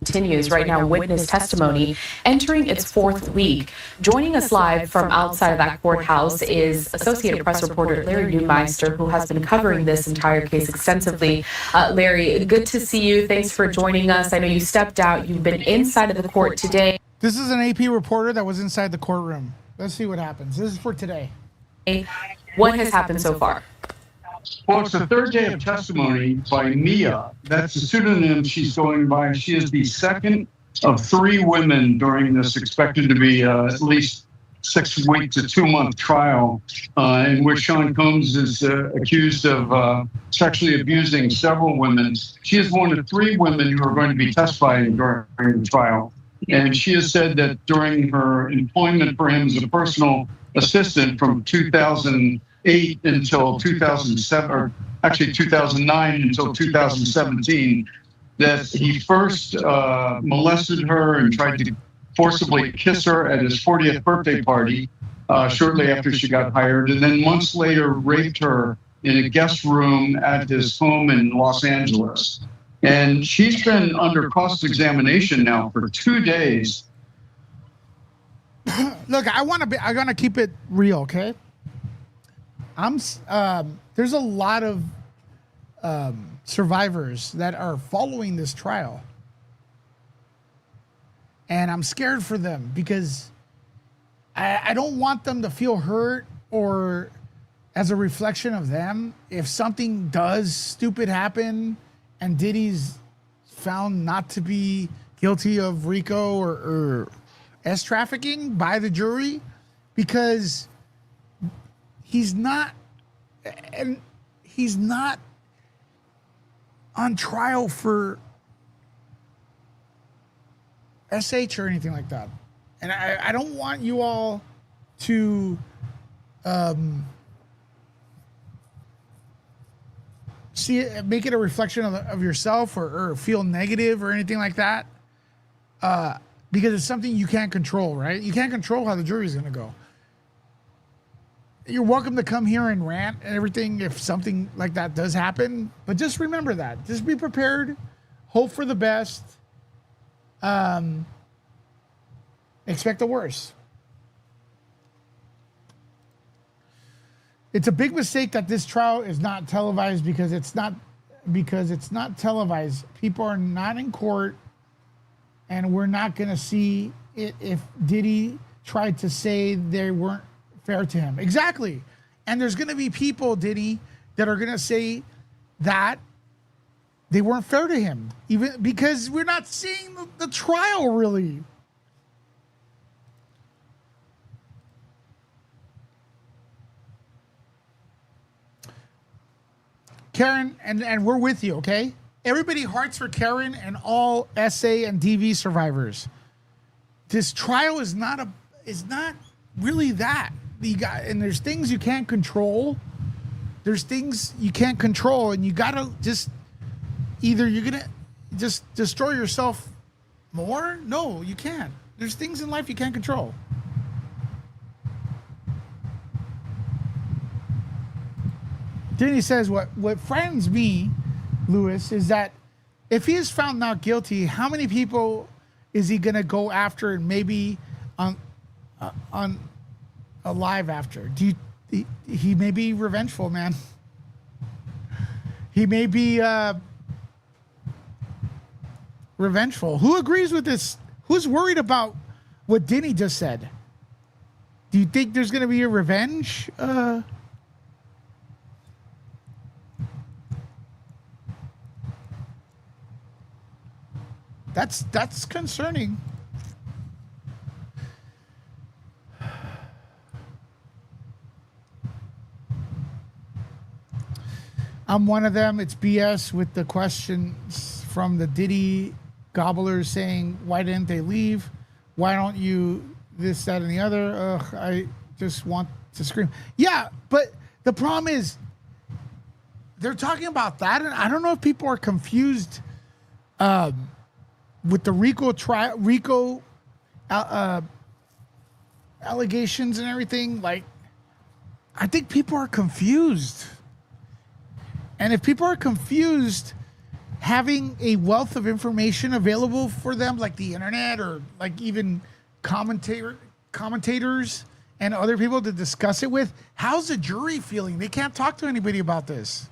Continues right now witness testimony entering its fourth week. Joining us live from outside of that courthouse is Associated Press reporter Larry Neumeister, who has been covering this entire case extensively. Larry, good to see you. Thanks for joining us. I know you stepped out. You've been inside of the court today. This is an AP reporter that was inside the courtroom. Let's see what happens. This is for today. What has happened so far? Well, it's the third day of testimony by Mia. That's the pseudonym she's going by. She is the second of 3 women during this expected to be at least 6 week to 2 month trial in which Sean Combs is accused of sexually abusing several women. She is one of 3 women who are going to be testifying during the trial. And she has said that during her employment for him as a personal assistant from 2008 until 2007, or actually 2009 until 2017, that he first molested her and tried to forcibly kiss her at his 40th birthday party shortly after she got hired, and then months later raped her in a guest room at his home in Los Angeles. And she's been under cross-examination now for 2 days. Look, I'm gonna keep it real, okay? There's a lot of survivors that are following this trial, and I'm scared for them because I don't want them to feel hurt or as a reflection of them. If something does stupid happen and Diddy's found not to be guilty of Rico or S trafficking by the jury, because he's not on trial for SH or anything like that. And I don't want you all to see it, make it a reflection of yourself or feel negative or anything like that, because it's something you can't control, right? You can't control how the jury's going to go. You're welcome to come here and rant and everything if something like that does happen, but just remember that. Just be prepared, hope for the best, expect the worst. It's a big mistake that this trial is not televised because it's not televised. People are not in court, and we're not going to see it if Diddy tried to say they weren't fair to him. Exactly. And there's going to be people, Diddy, that are going to say that they weren't fair to him, even because we're not seeing the trial really. Karen, and we're with you, okay? Everybody hearts for Karen and all SA and DV survivors. This trial is not really that. And there's things you can't control. There's things you can't control, and you gotta just either you're gonna just destroy yourself more. No, you can't. There's things in life you can't control. Then he says, what frightens me, Lewis, is that if he is found not guilty, how many people is he going to go after and maybe on alive after? He may be revengeful, man. He may be revengeful. Who agrees with this? Who's worried about what Diddy just said? Do you think there's going to be a revenge? That's concerning. I'm one of them. It's BS with the questions from the Diddy gobblers saying, why didn't they leave? Why don't you this, that, and the other? Ugh, I just want to scream. Yeah, but the problem is they're talking about that, and I don't know if people are confused with the Rico allegations and everything, like, I think people are confused. And if people are confused, having a wealth of information available for them, like the internet or like even commentators and other people to discuss it with, how's the jury feeling? They can't talk to anybody about this.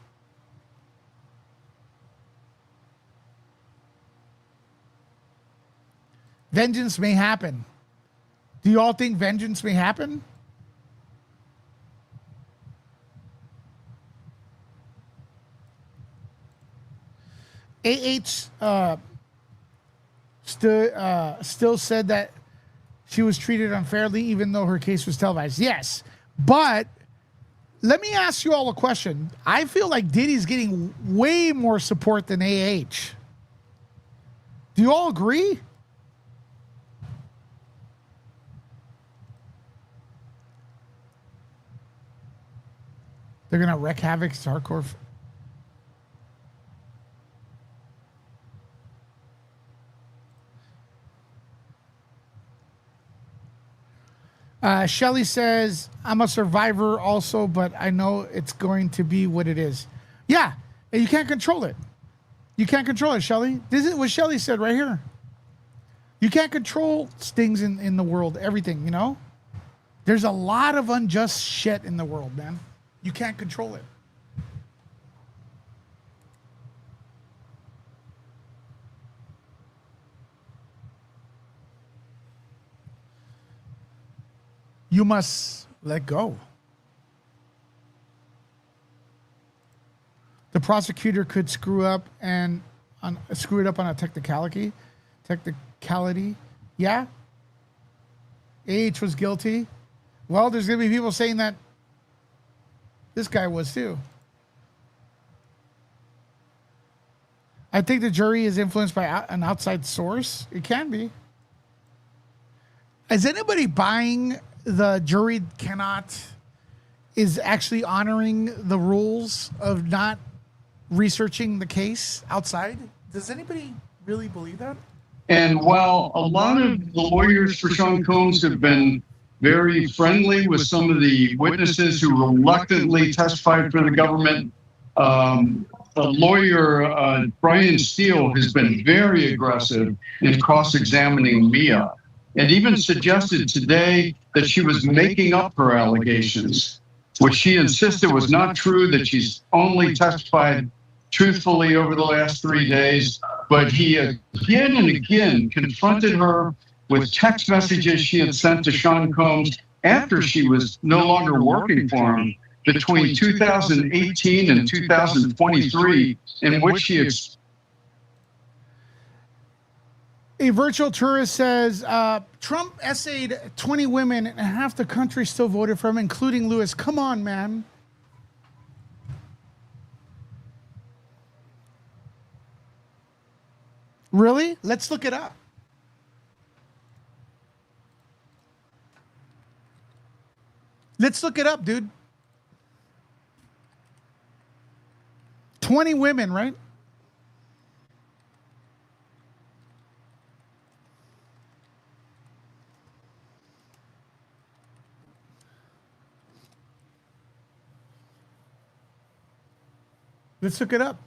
Vengeance may happen. Do you all think vengeance may happen? Still said that she was treated unfairly even though her case was televised. Yes, but let me ask you all a question. I feel like Diddy's getting way more support than AH. Do you all agree? They're going to wreak havoc. It's hardcore. Shelly says, I'm a survivor also, but I know it's going to be what it is. Yeah, and you can't control it. You can't control it, Shelly. This is what Shelly said right here. You can't control things in the world, everything, you know? There's a lot of unjust shit in the world, man. You can't control it. You must let go. The prosecutor could screw it up on a technicality. Yeah. AH was guilty. Well, there's going to be people saying that this guy was too. I think the jury is influenced by an outside source. It can be. Is anybody buying the jury is actually honoring the rules of not researching the case outside? Does anybody really believe that? And while a lot of the lawyers for Sean Combs have been very friendly with some of the witnesses who reluctantly testified for the government, the lawyer, Brian Steele, has been very aggressive in cross-examining Mia, and even suggested today that she was making up her allegations, which she insisted was not true, that she's only testified truthfully over the last 3 days. But he again and again confronted her with text messages she had sent to Sean Combs after she was no longer working for him between 2018 and 2023, in which she A virtual tourist says, Trump essayed 20 women and half the country still voted for him, including Lewis. Come on, man. Really? Let's look it up. Let's look it up, dude. 20 women, right? Let's look it up.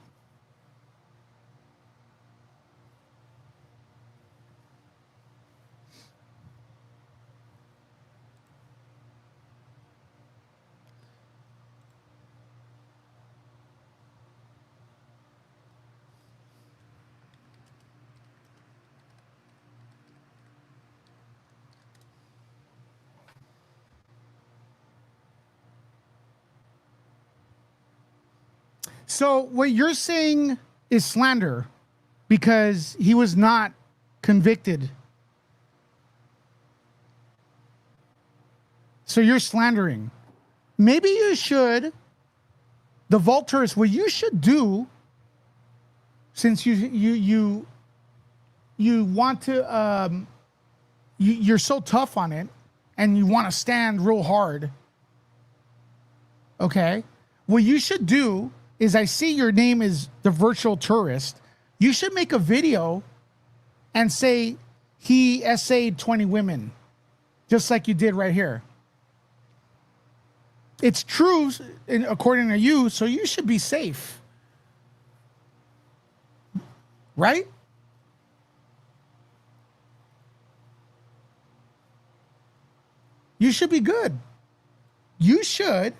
So what you're saying is slander because he was not convicted. So you're slandering. Maybe you should, the Vultures, what you should do, since you want to, you're so tough on it and you want to stand real hard. Okay. What you should do is, I see your name is the virtual tourist. You should make a video and say he essayed 20 women, just like you did right here. It's true according to you, so you should be safe. Right? You should be good. You should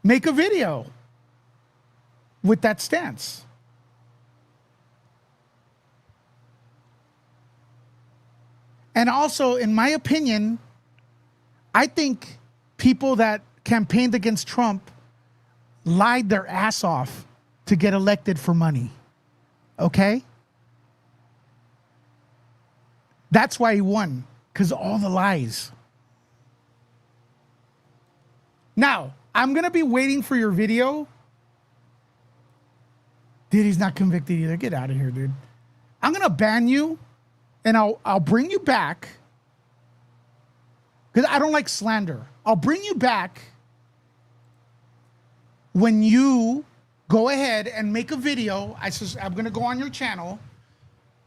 make a video with that stance. And also, in my opinion, I think people that campaigned against Trump lied their ass off to get elected for money. Okay? That's why he won, because of all the lies. Now, I'm going to be waiting for your video. Diddy's not convicted either. Get out of here, dude. I'm going to ban you, and I'll bring you back, because I don't like slander. I'll bring you back when you go ahead and make a video. I'm going to go on your channel.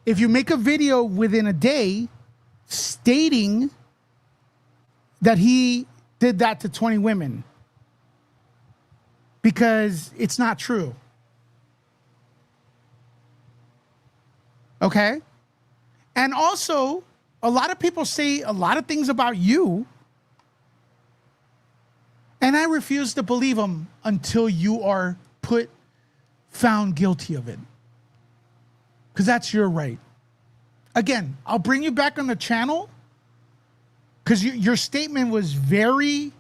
If you make a video within a day stating that he did that to 20 women, because it's not true. Okay? And also, a lot of people say a lot of things about you, and I refuse to believe them until you are found guilty of it. Because that's your right. Again, I'll bring you back on the channel, because your statement was very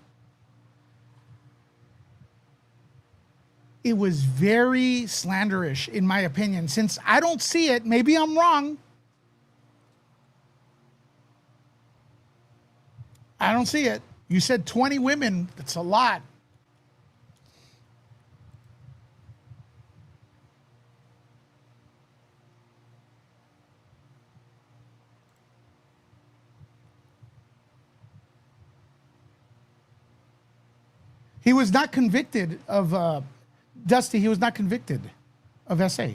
slanderish, in my opinion. Since I don't see it, maybe I'm wrong. I don't see it. You said 20 women. That's a lot. He was not convicted of, Dusty, he was not convicted of SA.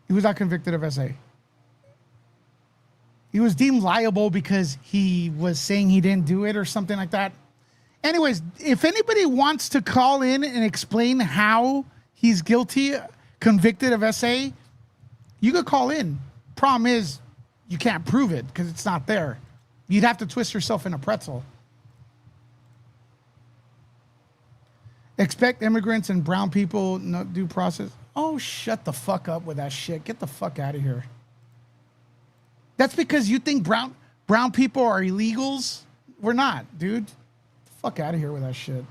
He was not convicted of SA. He was deemed liable because he was saying he didn't do it or something like that. Anyways, if anybody wants to call in and explain how he's guilty, convicted of SA, you could call in. Problem is, you can't prove it because it's not there. You'd have to twist yourself in a pretzel. Expect immigrants and brown people no due process. Oh, shut the fuck up with that shit. Get the fuck out of here. That's because you think brown people are illegals. We're not, dude. Get the fuck out of here with that shit.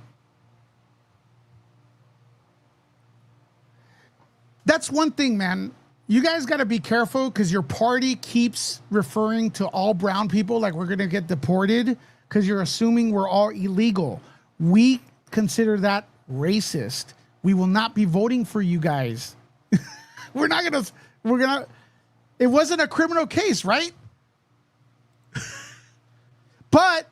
That's one thing, man. You guys got to be careful because your party keeps referring to all brown people like we're going to get deported because you're assuming we're all illegal. We consider that racist. We will not be voting for you guys. We're going to, it wasn't a criminal case, right? But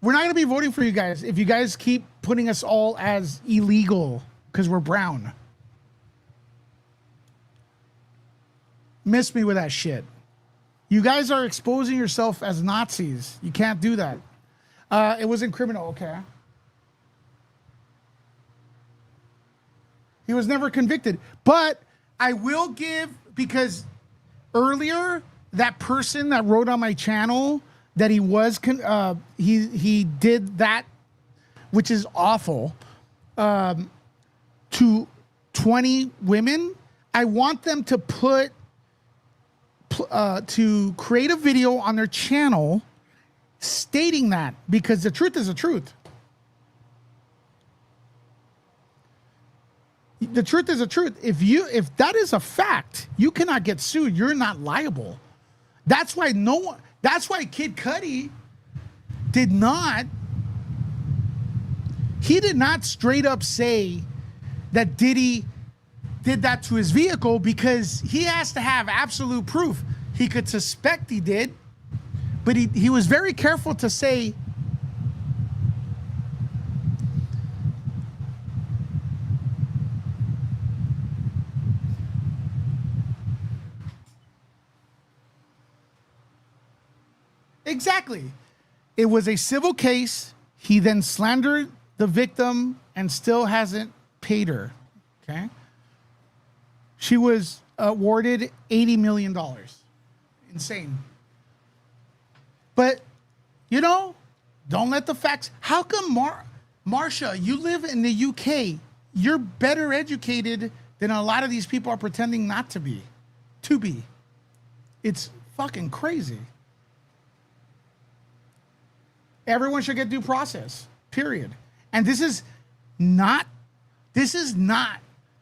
we're not going to be voting for you guys if you guys keep putting us all as illegal because we're brown. Miss me with that shit. You guys are exposing yourself as Nazis. You can't do that. It wasn't criminal, okay. He was never convicted. But I will give, because earlier, that person that wrote on my channel that he was, he did that, which is awful, to 20 women. I want them to to create a video on their channel stating that, because the truth is the truth. The truth is the truth. If that is a fact, you cannot get sued. You're not liable. That's why Kid Cudi did not straight up say that Diddy did that to his vehicle because he has to have absolute proof. He could suspect he did, but he was very careful to say, exactly. It was a civil case. He then slandered the victim and still hasn't paid her. Okay. She was awarded $80 million. Insane. But, you know, don't let the facts. How come, Marsha, you live in the UK. You're better educated than a lot of these people are pretending not to be. It's fucking crazy. Everyone should get due process, period. And this is not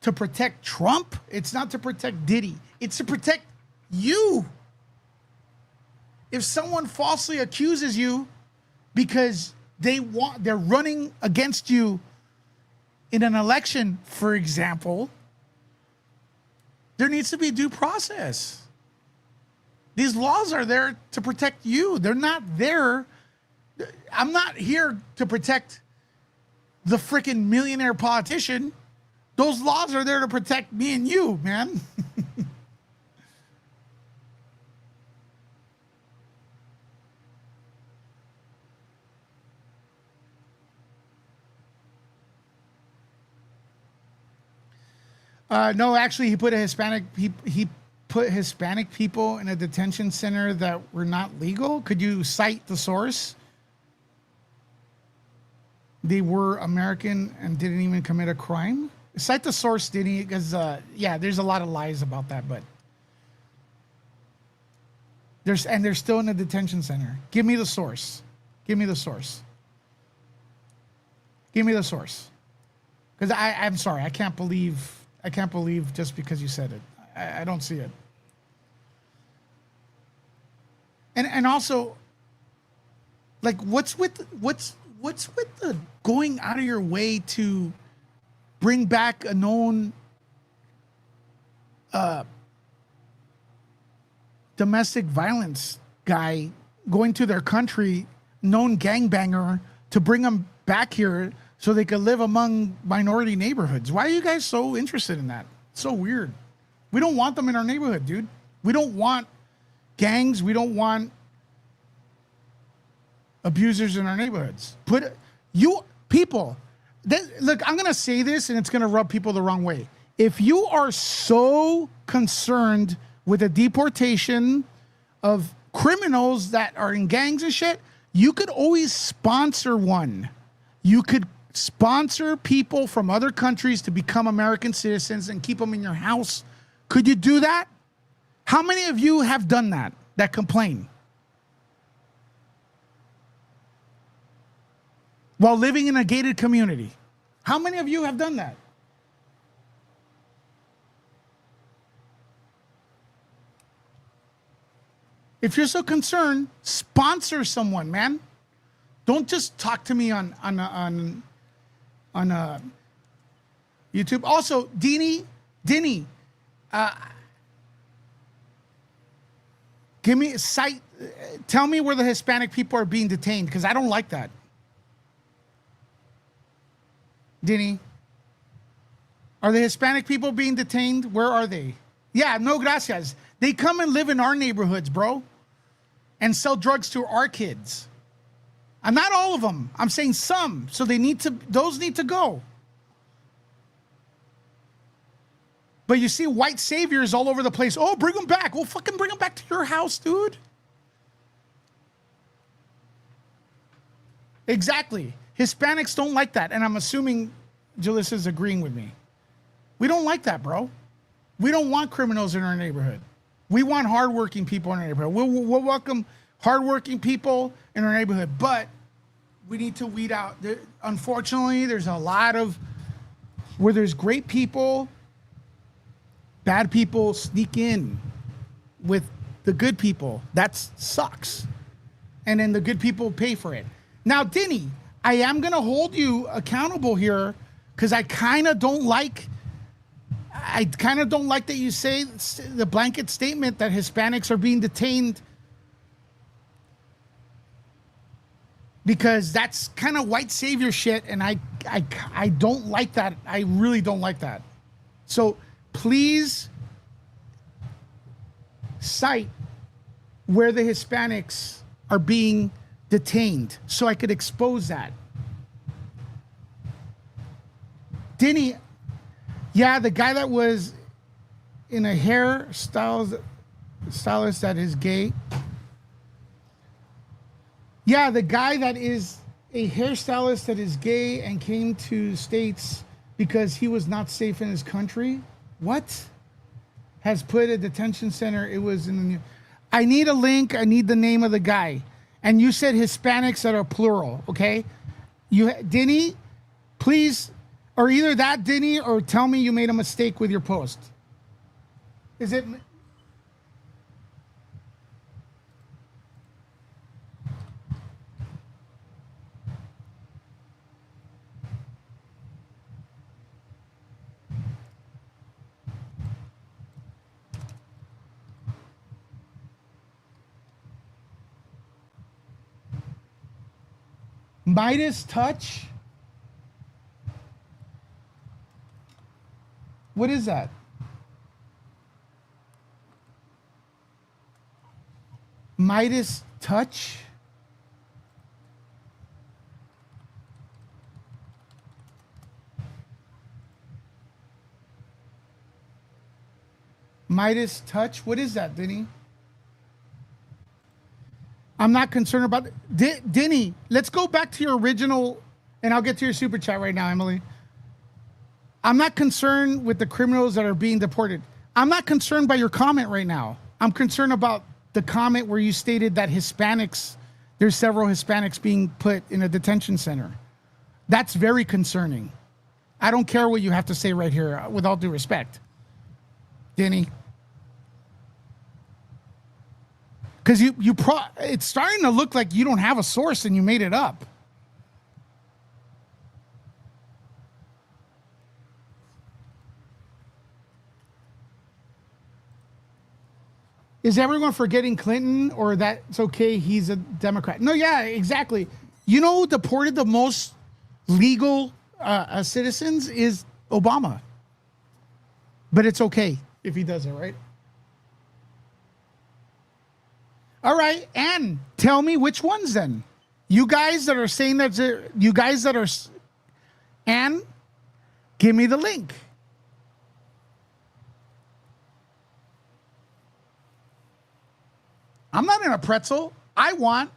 to protect Trump. It's not to protect Diddy. It's to protect you. If someone falsely accuses you because they're running against you in an election, for example, there needs to be due process. These laws are there to protect you. They're not there. I'm not here to protect the freaking millionaire politician. Those laws are there to protect me and you, man. No, actually, he put he put Hispanic people in a detention center that were not legal. Could you cite the source? They were American and didn't even commit a crime. Cite the source, Diddy, because yeah, there's a lot of lies about that, but they're still in a detention center. Give me the source. Give me the source. Give me the source. Because I'm sorry, I can't believe just because you said it. I don't see it. And also, like, what's with the going out of your way to bring back a known domestic violence guy, going to their country, known gangbanger, to bring them back here so they could live among minority neighborhoods? Why are you guys so interested in that? It's so weird. We don't want them in our neighborhood, dude. We don't want gangs. We don't want abusers in our neighborhoods. Look, I'm going to say this and it's going to rub people the wrong way. If you are so concerned with the deportation of criminals that are in gangs and shit, you could always sponsor one. You could sponsor people from other countries to become American citizens and keep them in your house. Could you do that? How many of you have done that complain? While living in a gated community. How many of you have done that? If you're so concerned, sponsor someone, man. Don't just talk to me on YouTube. Also, Dinny, give me a site. Tell me where the Hispanic people are being detained, because I don't like that. Dinny, are the Hispanic people being detained? Where are they? Yeah, no gracias. They come and live in our neighborhoods, bro, and sell drugs to our kids. And not all of them. I'm saying some. So those need to go. But you see white saviors all over the place. Oh, bring them back. Well, fucking bring them back to your house, dude. Exactly. Hispanics don't like that. And I'm assuming Jalyssa's agreeing with me. We don't like that, bro. We don't want criminals in our neighborhood. We want hardworking people in our neighborhood. We'll welcome hardworking people in our neighborhood, but we need to weed out. Unfortunately, there's a lot of where there's great people, bad people sneak in with the good people. That sucks. And then the good people pay for it. Now, Dinny, I am going to hold you accountable here because I kind of don't like, I kind of don't like that you say the blanket statement that Hispanics are being detained, because that's kind of white savior shit, and I don't like that. I really don't like that. So please cite where the Hispanics are being detained so I could expose that. Denny, yeah, the guy that was in a stylist that is gay. Yeah, the guy that is a hairstylist that is gay and came to States because he was not safe in his country. What? Has put a detention center. It was in the news. I need a link. I need the name of the guy. And you said Hispanics that are plural, okay? Denny, please, or either that, Denny, or tell me you made a mistake with your post. Is it? Midas touch? What is that? Midas touch? Midas touch? What is that, Denny? I'm not concerned about it. Denny, let's go back to your original, and I'll get to your super chat right now, Emily. I'm not concerned with the criminals that are being deported. I'm not concerned by your comment right now. I'm concerned about the comment where you stated that there's several Hispanics being put in a detention center. That's very concerning. I don't care what you have to say right here, with all due respect. Denny. Because it's starting to look like you don't have a source and you made it up. Is everyone forgetting Clinton, or that it's okay, he's a Democrat? No, yeah, exactly. You know who deported the most legal citizens is Obama. But it's okay if he does it, right? All right, and tell me which ones then. You guys that are saying that, and give me the link. I'm not in a pretzel. I want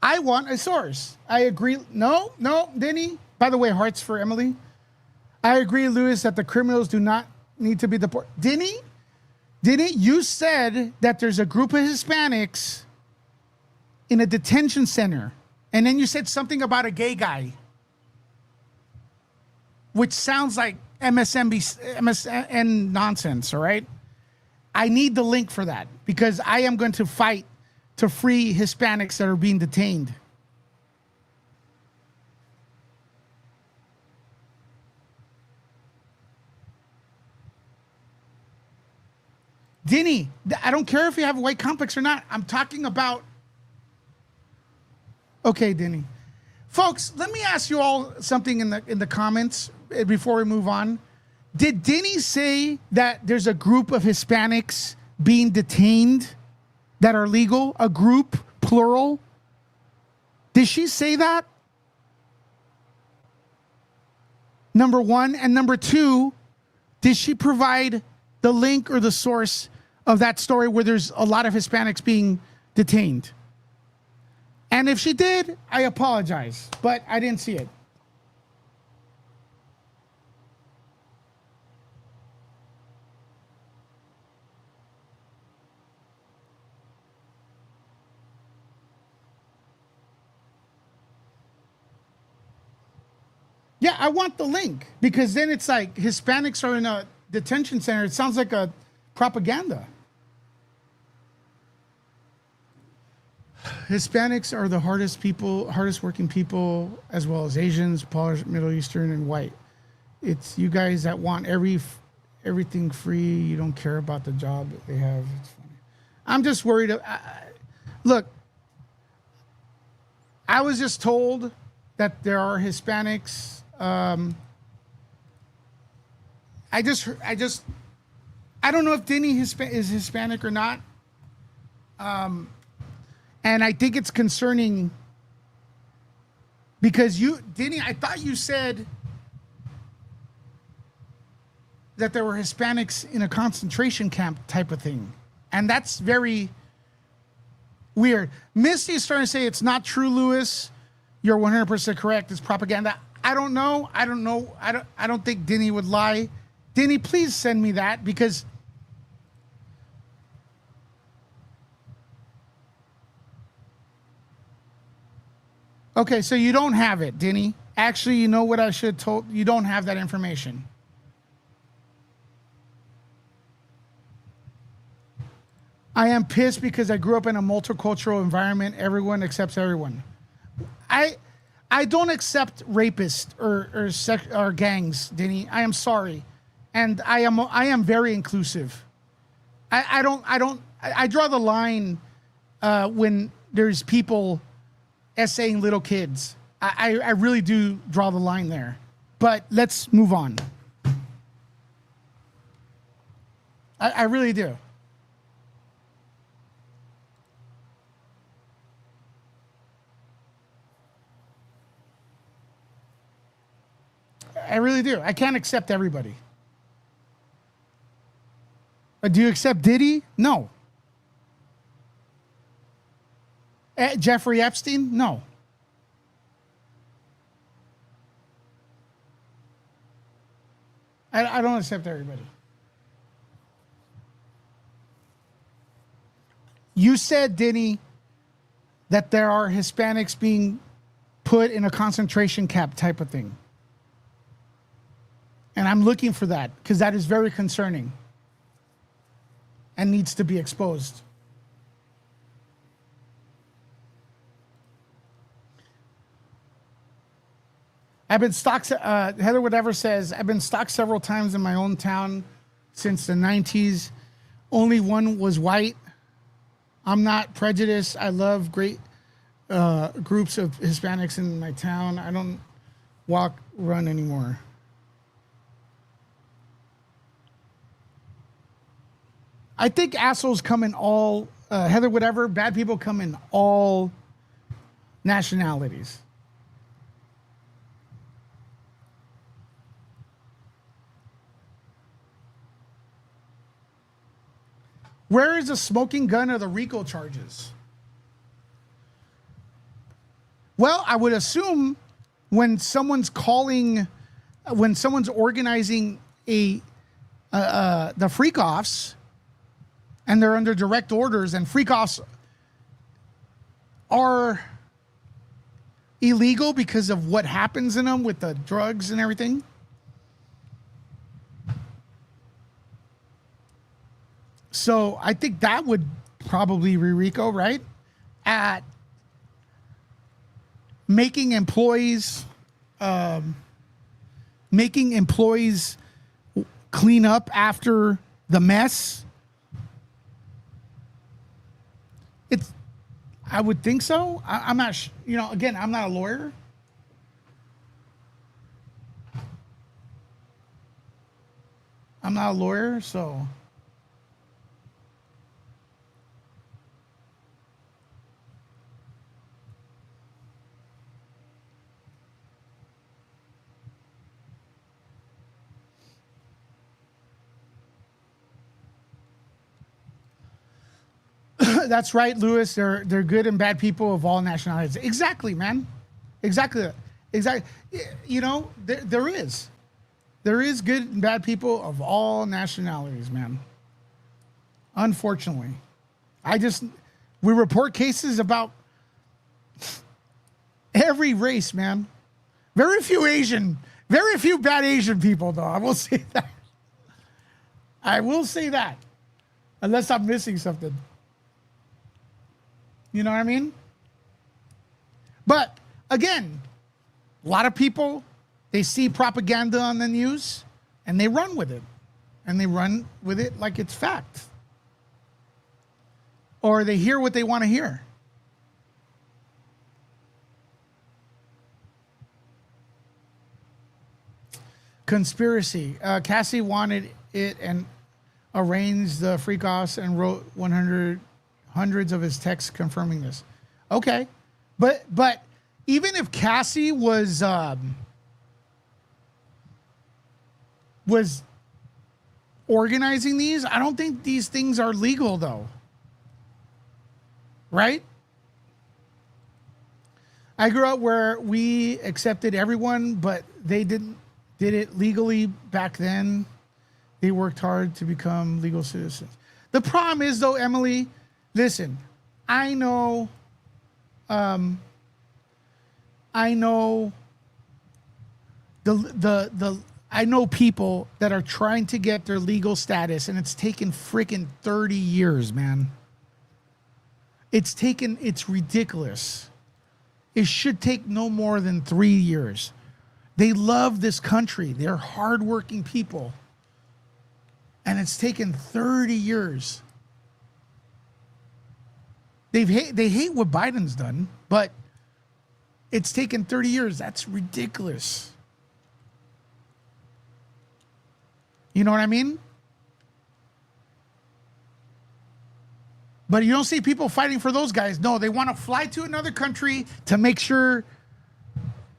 a source. I agree. No, Denny. By the way, hearts for Emily. I agree, Lewis, that the criminals do not need to be deported. Denny, you said that there's a group of Hispanics in a detention center, and then you said something about a gay guy, which sounds like MSN nonsense, all right? I need the link for that, because I am going to fight to free Hispanics that are being detained. Denny, I don't care if you have a white complex or not. I'm talking about... Okay, Denny. Folks, let me ask you all something in the comments before we move on. Did Denny say that there's a group of Hispanics being detained that are legal? A group, plural? Did she say that? Number one. And number two, did she provide the link or the source of that story where there's a lot of Hispanics being detained? And if she did, I apologize, but I didn't see it. Yeah, I want the link, because then it's like Hispanics are in a detention center. It sounds like a propaganda. Hispanics are the hardest working people, as well as Asians, Polish, Middle Eastern, and white. It's you guys that want everything free. You don't care about the job that they have. It's funny. I'm just worried. Look, I was just told that there are Hispanics. I don't know if Diddy is Hispanic or not. And I think it's concerning because Diddy, I thought you said that there were Hispanics in a concentration camp type of thing. And that's very weird. Misty is starting to say it's not true, Lewis. You're 100% correct. It's propaganda. I don't know. I don't think Diddy would lie. Diddy, please send me that because okay, so you don't have it, Diddy. Actually, you know what I should have told? You don't have that information. I am pissed because I grew up in a multicultural environment. Everyone accepts everyone. I don't accept rapists or gangs, Denny. I am sorry, and I am very inclusive. I draw the line when there's people essaying little kids. I really do draw the line there. But let's move on. I really do. I really do. I can't accept everybody. Do you accept Diddy? No. Jeffrey Epstein? No. I don't accept everybody. You said, Diddy, that there are Hispanics being put in a concentration camp type of thing. And I'm looking for that because that is very concerning and needs to be exposed. I've been stalked, Heather Whatever says, I've been stalked several times in my own town since the 90s. Only one was white. I'm not prejudiced. I love great groups of Hispanics in my town. I don't run anymore. I think assholes come in all, Heather, whatever, bad people come in all nationalities. Where is the smoking gun or the RICO charges? Well, I would assume when someone's organizing the freakoffs, and they're under direct orders, and freakoffs are illegal because of what happens in them with the drugs and everything. So I think that would probably be RICO, right? At making employees clean up after the mess. I would think so. I'm not, again, I'm not a lawyer. So. That's right, Lewis. They're good and bad people of all nationalities. Exactly, man. Exactly. There is good and bad people of all nationalities, man. Unfortunately, we report cases about every race, man. Very few bad Asian people, though. I will say that. Unless I'm missing something. You know what I mean? But again, a lot of people, they see propaganda on the news and they run with it. and they run with it like it's fact. Or they hear what they want to hear. Conspiracy. Cassie wanted it and arranged the Freakoffs and wrote hundreds of his texts confirming this. Okay. But even if Cassie was organizing these, I don't think these things are legal though. Right? I grew up where we accepted everyone, but they did it legally back then. They worked hard to become legal citizens. The problem is though, Emily, listen, I know I know people that are trying to get their legal status, and it's taken freaking 30 years, man. It's ridiculous. It should take no more than 3 years. They love this country. They're hardworking people. And it's taken 30 years. They hate what Biden's done, but it's taken 30 years. That's ridiculous. You know what I mean? But you don't see people fighting for those guys. No, they want to fly to another country to make sure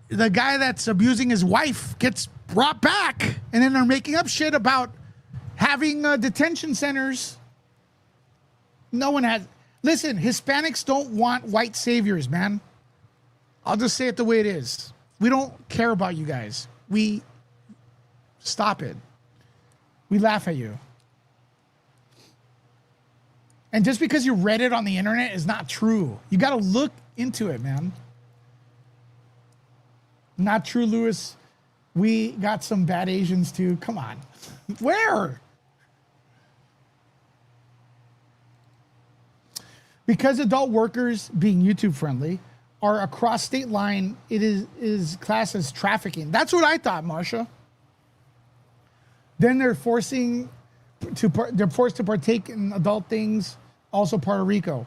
the guy that's abusing his wife gets brought back. And then they're making up shit about having detention centers. No one has. Listen, Hispanics don't want white saviors, man. I'll just say it the way it is. We don't care about you guys. We stop it. We laugh at you. And just because you read it on the internet is not true. You got to look into it, man. Not true, Lewis. We got some bad Asians too. Come on. Where? Because adult workers, being YouTube friendly, are across state line, it is classed as trafficking. That's what I thought, Marsha. Then they're forced to partake in adult things, also Puerto Rico.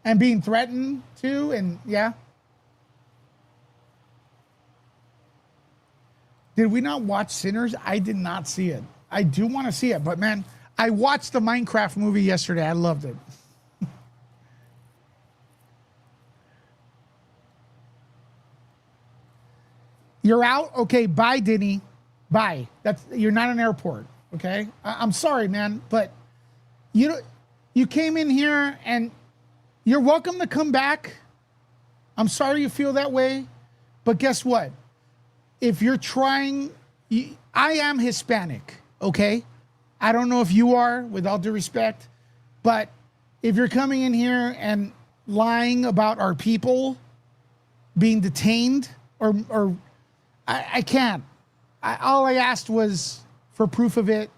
And being threatened too, and yeah. Did we not watch Sinners? I did not see it. I do want to see it, but man, I watched the Minecraft movie yesterday. I loved it. You're out? Okay, bye, Diddy. Bye. You're not an airport, okay? I'm sorry, man, but you came in here and you're welcome to come back. I'm sorry you feel that way, but guess what? If you're trying, I am Hispanic, okay? I don't know if you are, with all due respect, but if you're coming in here and lying about our people being detained, or I can't. All I asked was for proof of it,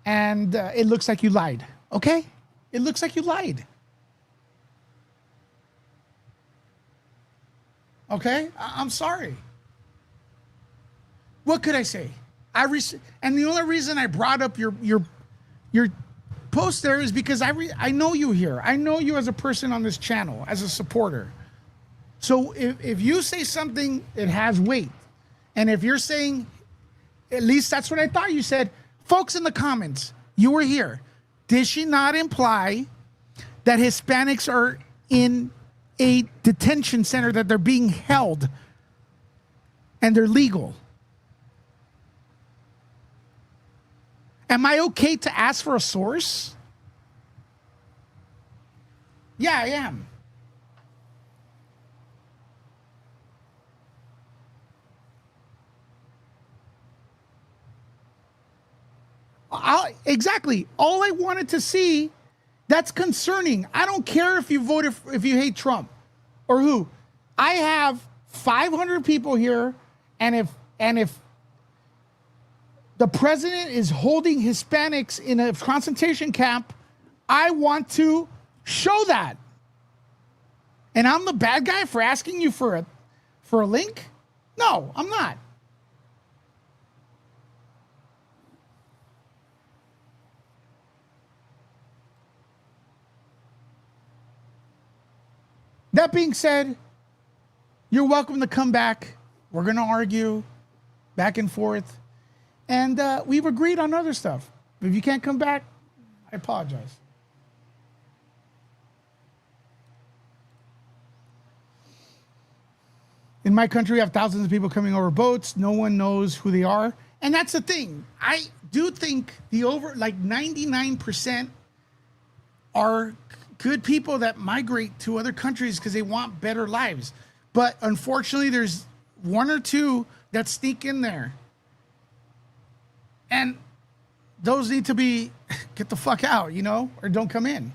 and it looks like you lied, okay? It looks like you lied. Okay? I'm sorry. What could I say? And the only reason I brought up your post there is because I know you here. I know you as a person on this channel, as a supporter. So if you say something, it has weight. And if you're saying, at least that's what I thought you said, folks in the comments, you were here. Did she not imply that Hispanics are in a detention center, that they're being held and they're legal? Am I okay to ask for a source? Yeah, I am. Exactly. All I wanted to see, that's concerning. I don't care if you voted, if you hate Trump or who. I have 500 people here, and if the president is holding Hispanics in a concentration camp, I want to show that. And I'm the bad guy for asking you for a link? No, I'm not. That being said, you're welcome to come back. We're going to argue back and forth. And we've agreed on other stuff. If you can't come back, I apologize. In my country, we have thousands of people coming over boats. No one knows who they are. And that's the thing. I do think the over, like 99% are good people that migrate to other countries because they want better lives. But unfortunately, there's one or two that sneak in there. And those need to be, get the fuck out, you know, or don't come in.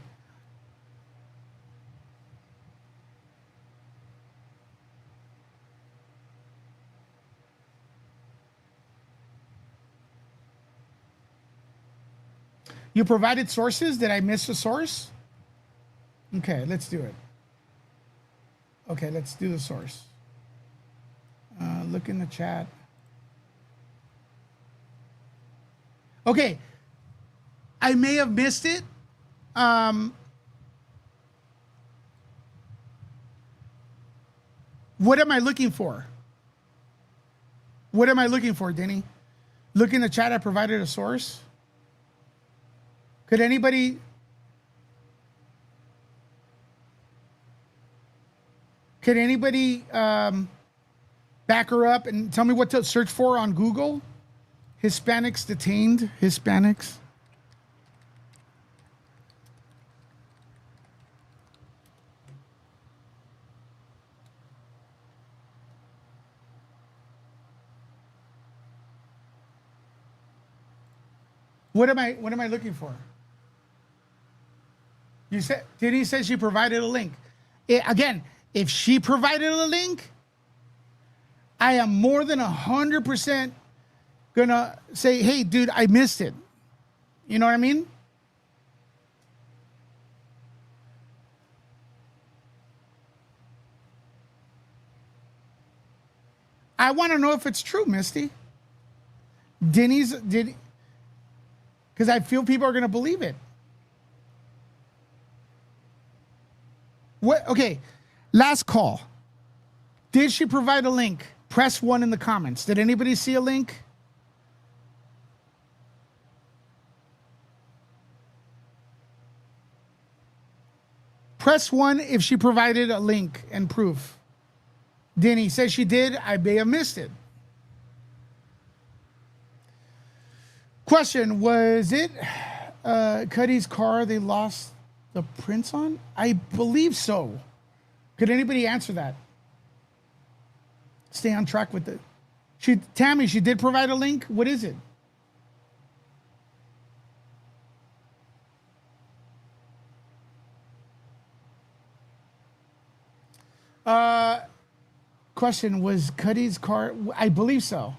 You provided sources. Did I miss a source? Okay, let's do it. Okay, let's do the source. Look in the chat. Okay, I may have missed it. What am I looking for? What am I looking for, Denny? Look in the chat. I provided a source. Could anybody back her up and tell me what to search for on Google? Hispanics detained. Hispanics. What am I looking for? You said Diddy says she provided a link. Again, if she provided a link, I am more than 100% gonna say, hey, dude, I missed it. You know what I mean? I want to know if it's true, Misty. Because I feel people are going to believe it. What? Okay, last call. Did she provide a link? Press 1 in the comments. Did anybody see a link? Press 1 if she provided a link and proof. Denny says she did. I may have missed it. Question, was it Cuddy's car they lost the prints on? I believe so. Could anybody answer that? Stay on track with it. Tammy, she did provide a link. What is it? Question, was Cuddy's car? I believe so.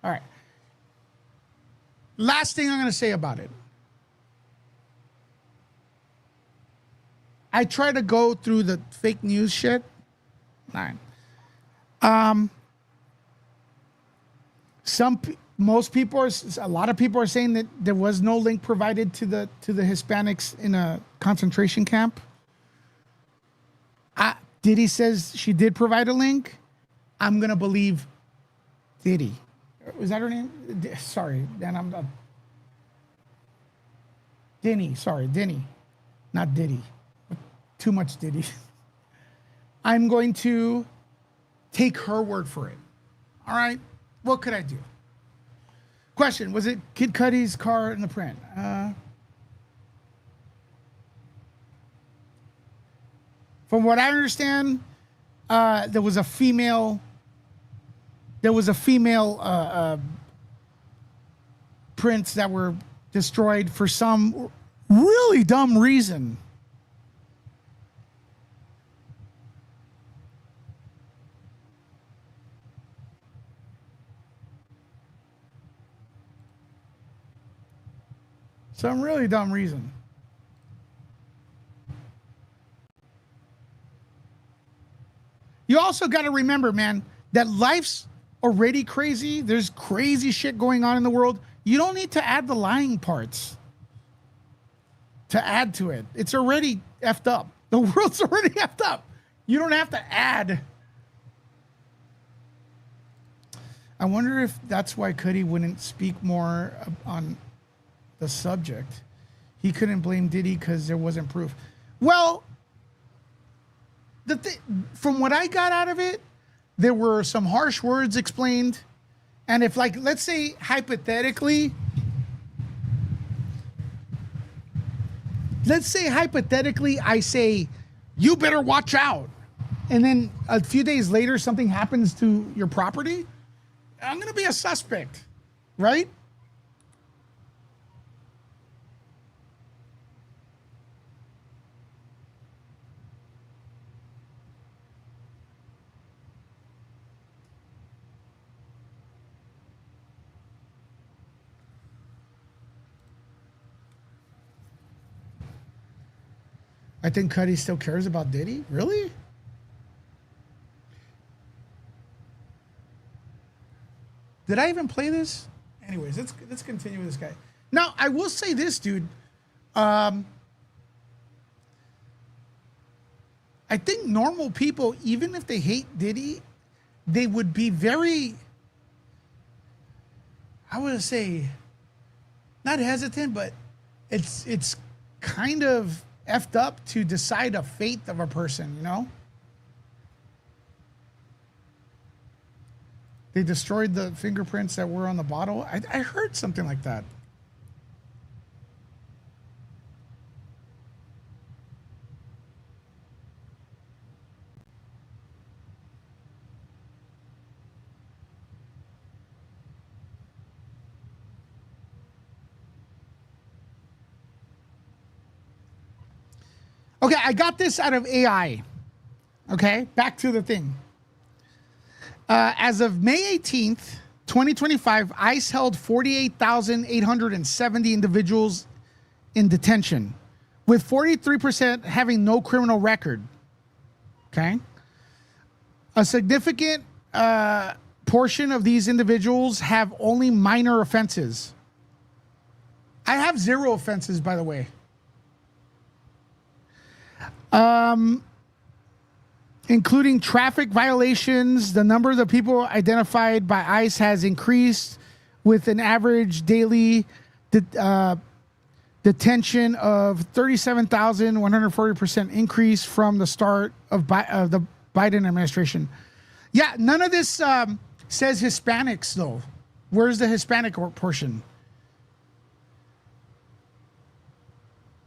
All right. Last thing I'm going to say about it. I try to go through the fake news shit. All right. Most people are, a lot of people are saying that there was no link provided to the Hispanics in a concentration camp. Diddy says she did provide a link. I'm going to believe Diddy. Was that her name? Sorry, Dan, I'm not. Denny, sorry, Denny, not Diddy. Too much Diddy. I'm going to take her word for it. All right, what could I do? Question, was it Kid Cudi's car in the print? From what I understand, there was a female prints that were destroyed for some really dumb reason. Some really dumb reason. You also got to remember, man, that life's already crazy. There's crazy shit going on in the world. You don't need to add the lying parts to add to it. It's already effed up. The world's already effed up. You don't have to add. I wonder if that's why Cudi wouldn't speak more on the subject. He couldn't blame Diddy because there wasn't proof. Well, from what I got out of it, there were some harsh words explained. And if, like, let's say hypothetically, I say, you better watch out. And then a few days later, something happens to your property. I'm going to be a suspect, right? I think Cudi still cares about Diddy. Really? Did I even play this? Anyways, let's continue with this guy. Now, I will say this, dude. I think normal people, even if they hate Diddy, they would be very, I would say, not hesitant, but it's kind of effed up to decide a fate of a person, you know? They destroyed the fingerprints that were on the bottle. I heard something like that. Okay, I got this out of AI. Okay, back to the thing. As of May 18th, 2025, ICE held 48,870 individuals in detention, with 43% having no criminal record. Okay? A significant portion of these individuals have only minor offenses. I have 0 offenses, by the way. Including traffic violations, the number of the people identified by ICE has increased, with an average daily detention of 37,140% increase from the start of the Biden administration. Yeah, none of this says Hispanics, though. Where's the Hispanic portion?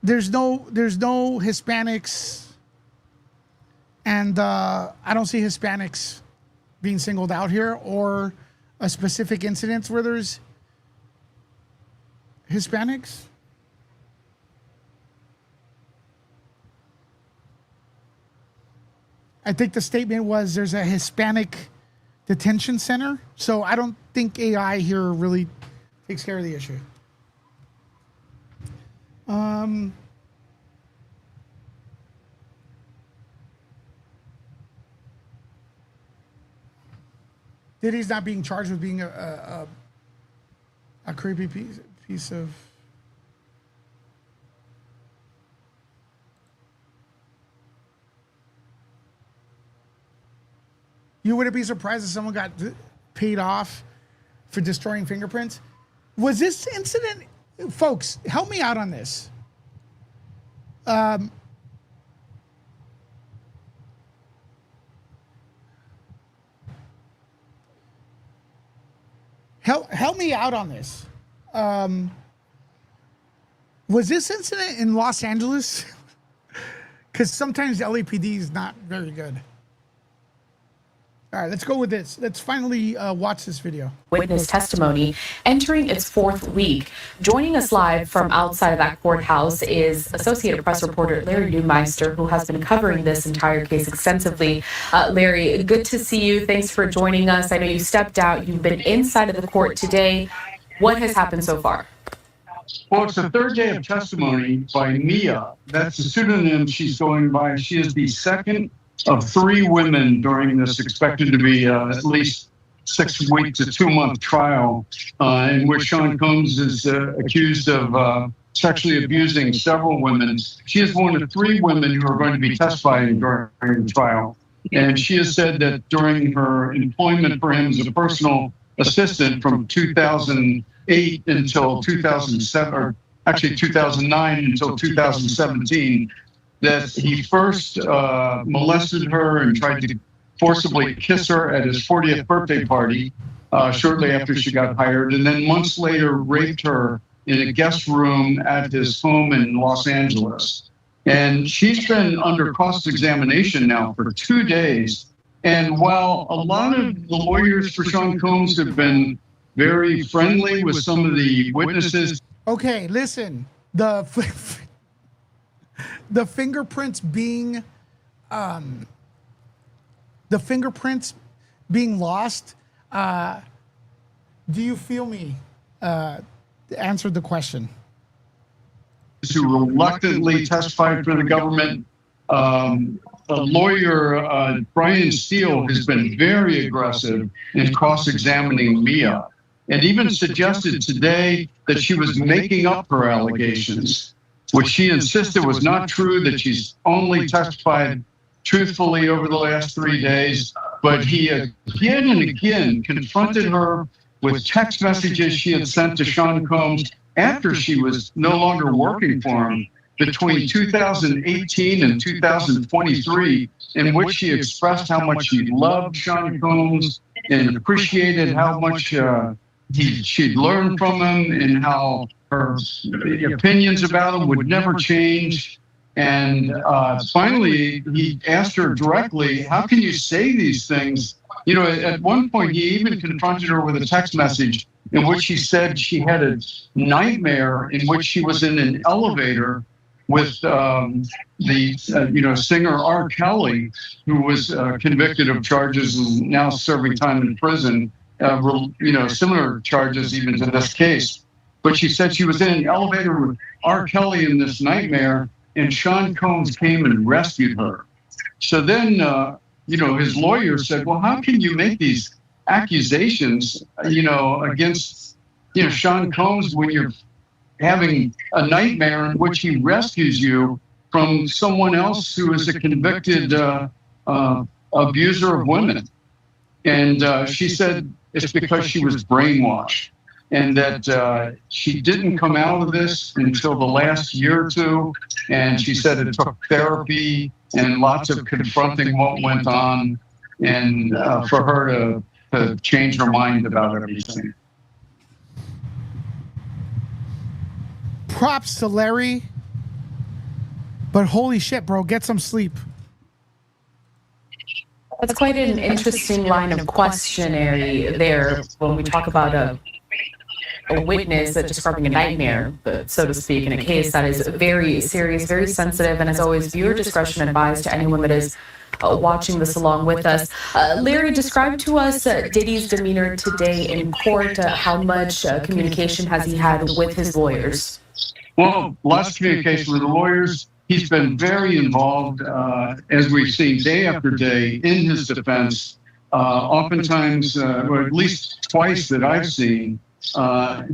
There's no Hispanics. And I don't see Hispanics being singled out here, or a specific incident where there's Hispanics. I think the statement was there's a Hispanic detention center. So I don't think AI here really takes care of the issue. Diddy's not being charged with being a creepy piece of. You wouldn't be surprised if someone got paid off for destroying fingerprints. Was this incident, folks? Help me out on this. Help me out on this. Was this incident in Los Angeles? Because sometimes the LAPD is not very good. All right, let's go with this. Let's finally watch this video. Witness testimony entering its 4th week. Joining us live from outside of that courthouse is Associated Press reporter Larry Neumeister, who has been covering this entire case extensively. Larry, good to see you. Thanks for joining us. I know you stepped out. You've been inside of the court today. What has happened so far? Well, it's the 3rd day of testimony by Mia. That's the pseudonym she's going by. She is the second of 3 women during this expected to be at least 6 weeks to 2 month trial in which Sean Combs is accused of sexually abusing several women. She is one of 3 women who are going to be testifying during the trial. And she has said that during her employment for him as a personal assistant from 2008 until 2007, or actually 2009 until 2017, that he first molested her and tried to forcibly kiss her at his 40th birthday party shortly after she got hired, and then months later raped her in a guest room at his home in Los Angeles. And she's been under cross-examination now for 2 days. And while a lot of the lawyers for Sean Combs have been very friendly with some of the witnesses. Okay, listen, the fingerprints being lost. Do you feel me? Answered the question. Who reluctantly testified for the government. Lawyer Brian Steele has been very aggressive in cross-examining Mia, and even suggested today that she was making up her allegations, which she insisted was not true, that she's only testified truthfully over the last 3 days. But he again and again confronted her with text messages she had sent to Sean Combs after she was no longer working for him between 2018 and 2023, in which she expressed how much she loved Sean Combs and appreciated how much she'd learned from him, and how her opinions about him would never change. And finally, he asked her directly, how can you say these things? You know, at one point, he even confronted her with a text message in which she said she had a nightmare in which she was in an elevator with the singer R. Kelly, who was convicted of charges and now serving time in prison, similar charges even to this case. But she said she was in an elevator with R. Kelly in this nightmare, and Sean Combs came and rescued her. So then, his lawyer said, well, how can you make these accusations, against, Sean Combs when you're having a nightmare in which he rescues you from someone else who is a convicted abuser of women? And she said it's because she was brainwashed, and that she didn't come out of this until the last year or 2. And she said it took therapy and lots of confronting what went on, and for her to change her mind about everything. Props to Larry, but holy shit, bro, get some sleep. That's quite an interesting line of questionary there when we talk about a witness that's describing a nightmare, so to speak, in a case that is very serious, very sensitive, and as always, viewer discretion advised to anyone that is watching this along with us. Larry, describe to us Diddy's demeanor today in court. How much communication has he had with his lawyers? Well, lots of communication with the lawyers. He's been very involved, as we've seen day after day, in his defense. Oftentimes, or at least twice that I've seen,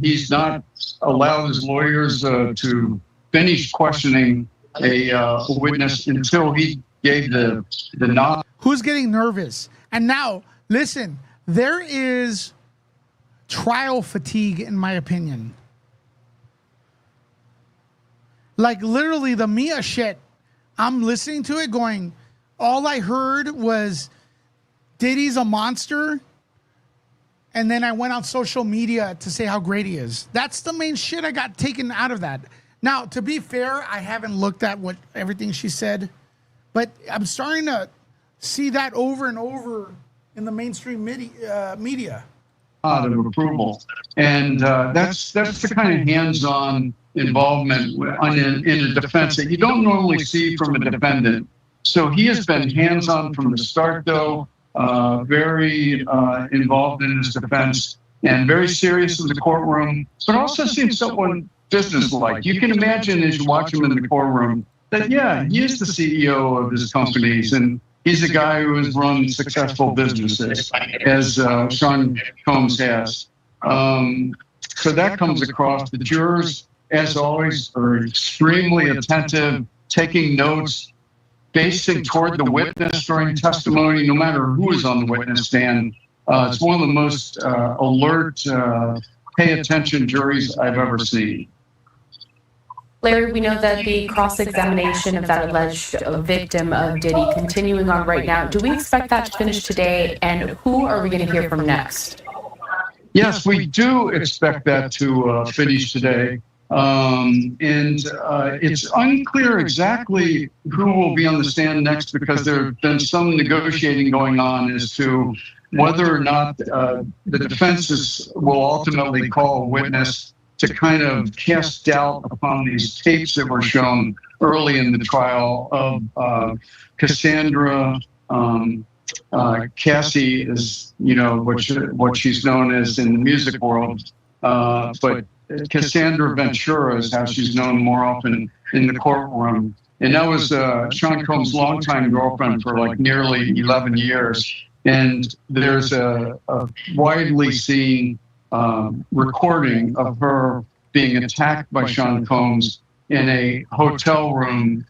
he's not allowed his lawyers to finish questioning a witness until he gave the nod. Who's getting nervous? And now, listen, there is trial fatigue, in my opinion. Like, literally, the Mia shit, I'm listening to it going, all I heard was Diddy's a monster, and then I went on social media to say how great he is. That's the main shit I got taken out of that. Now, to be fair, I haven't looked at everything she said, but I'm starting to see that over and over in the mainstream media. Of approval, and that's the kind of hands-on involvement in a defense that you don't normally see from a defendant. So he has been hands-on from the start, though, very involved in his defense, and very serious in the courtroom, but also seems somewhat businesslike. You can imagine as you watch him in the courtroom that, yeah, he is the CEO of his companies, and he's a guy who has run successful businesses, as Sean Combs has. So that comes across. The jurors as always, are extremely attentive, taking notes, facing toward the witness during testimony, no matter who is on the witness stand. It's one of the most alert, pay attention juries I've ever seen. Larry, we know that the cross-examination of that alleged victim of Diddy continuing on right now. Do we expect that to finish today? And who are we going to hear from next? Yes, we do expect that to finish today. It's unclear exactly who will be on the stand next because there have been some negotiating going on as to whether or not the defense will ultimately call a witness to kind of cast doubt upon these tapes that were shown early in the trial of Cassandra. Cassie is, what she's known as in the music world, but Cassandra Ventura is how she's known more often in the courtroom. And that was Sean Combs' longtime girlfriend for like nearly 11 years. And there's a widely seen recording of her being attacked by Sean Combs in a hotel room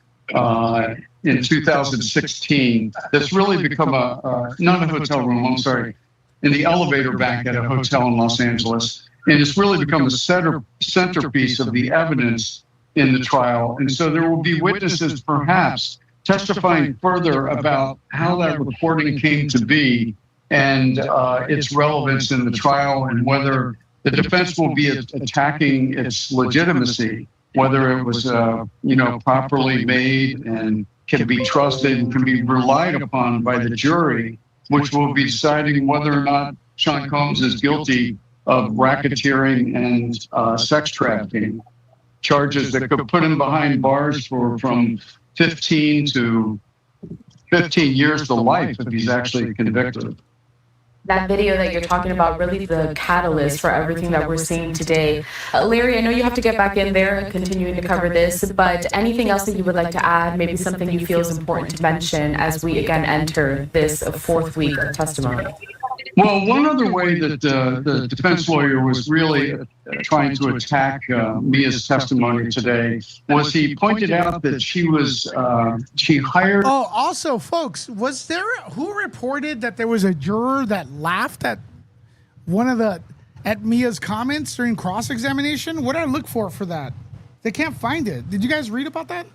in 2016. That's really become not a hotel room, I'm sorry, in the elevator bank at a hotel in Los Angeles. And it's really become a centerpiece of the evidence in the trial. And so there will be witnesses perhaps testifying further about how that recording came to be and its relevance in the trial and whether the defense will be attacking its legitimacy, whether it was, properly made and can be trusted and can be relied upon by the jury, which will be deciding whether or not Sean Combs is guilty of racketeering and sex trafficking, charges that could put him behind bars for from 15 years to life if he's actually convicted. That video that you're talking about, really the catalyst for everything that we're seeing today. Larry, I know you have to get back in there continuing to cover this, but anything else that you would like to add, maybe something you feel is important to mention as we again enter this fourth week of testimony? Well, one other way that the defense lawyer was really trying to attack Mia's testimony today was he pointed out that she hired. Oh, also, folks, who reported that there was a juror that laughed at at Mia's comments during cross-examination? What did I look for that? They can't find it. Did you guys read about that?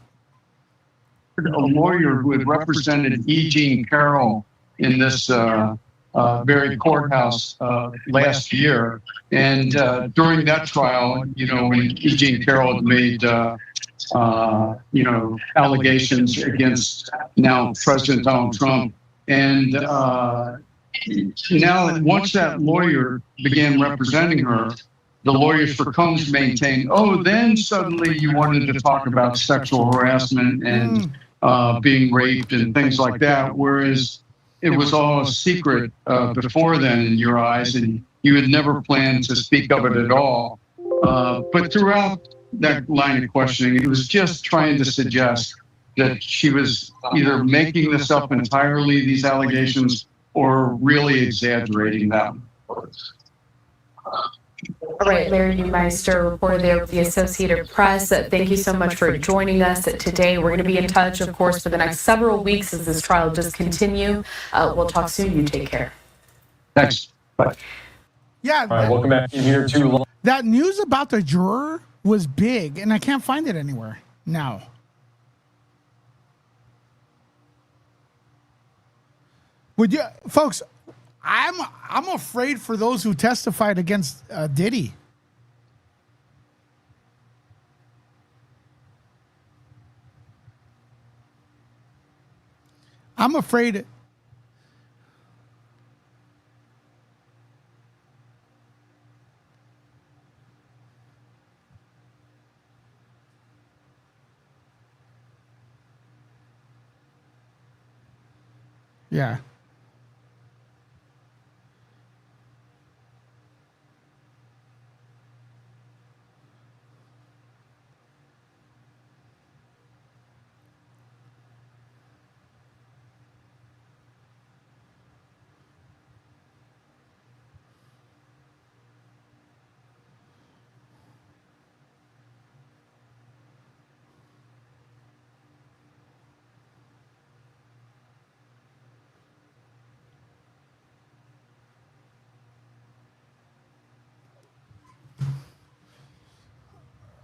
A lawyer who had represented E. Jean Carroll in this very courthouse last year. And during that trial, when E. Jean Carroll had made, allegations against now President Donald Trump. And now once that lawyer began representing her, the lawyers for Combs maintained, then suddenly you wanted to talk about sexual harassment and being raped and things like that, whereas it was all a secret before then in your eyes, and you had never planned to speak of it at all. But throughout that line of questioning, it was just trying to suggest that she was either making this up entirely, these allegations, or really exaggerating them. All right, Larry Neumeister, reporter there with the Associated Press. Thank you so much for joining us today. We're going to be in touch, of course, for the next several weeks as this trial does continue. We'll talk soon. You take care. Thanks. Bye. Yeah. All right, welcome back in here to that news about the juror was big, and I can't find it anywhere now. Would you, folks? I'm afraid for those who testified against Diddy. I'm afraid. Yeah.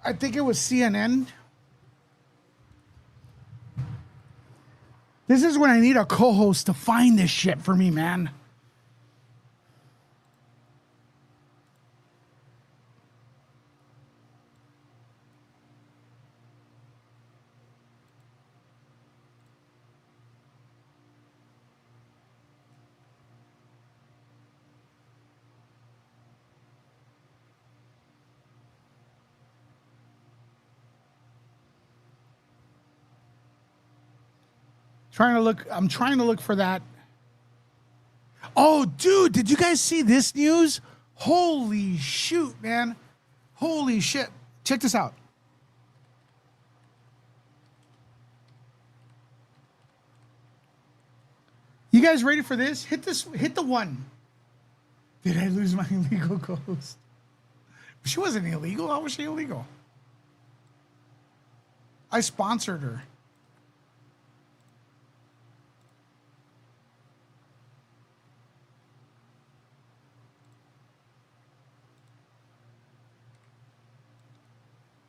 I think it was CNN. This is when I need a co-host to find this shit for me, man. I'm trying to look for that. Oh, dude, did you guys see this news? Holy shoot, man. Holy shit. Check this out. You guys ready for this? Hit the one. Did I lose my illegal co-host? She wasn't illegal. How was she illegal? I sponsored her.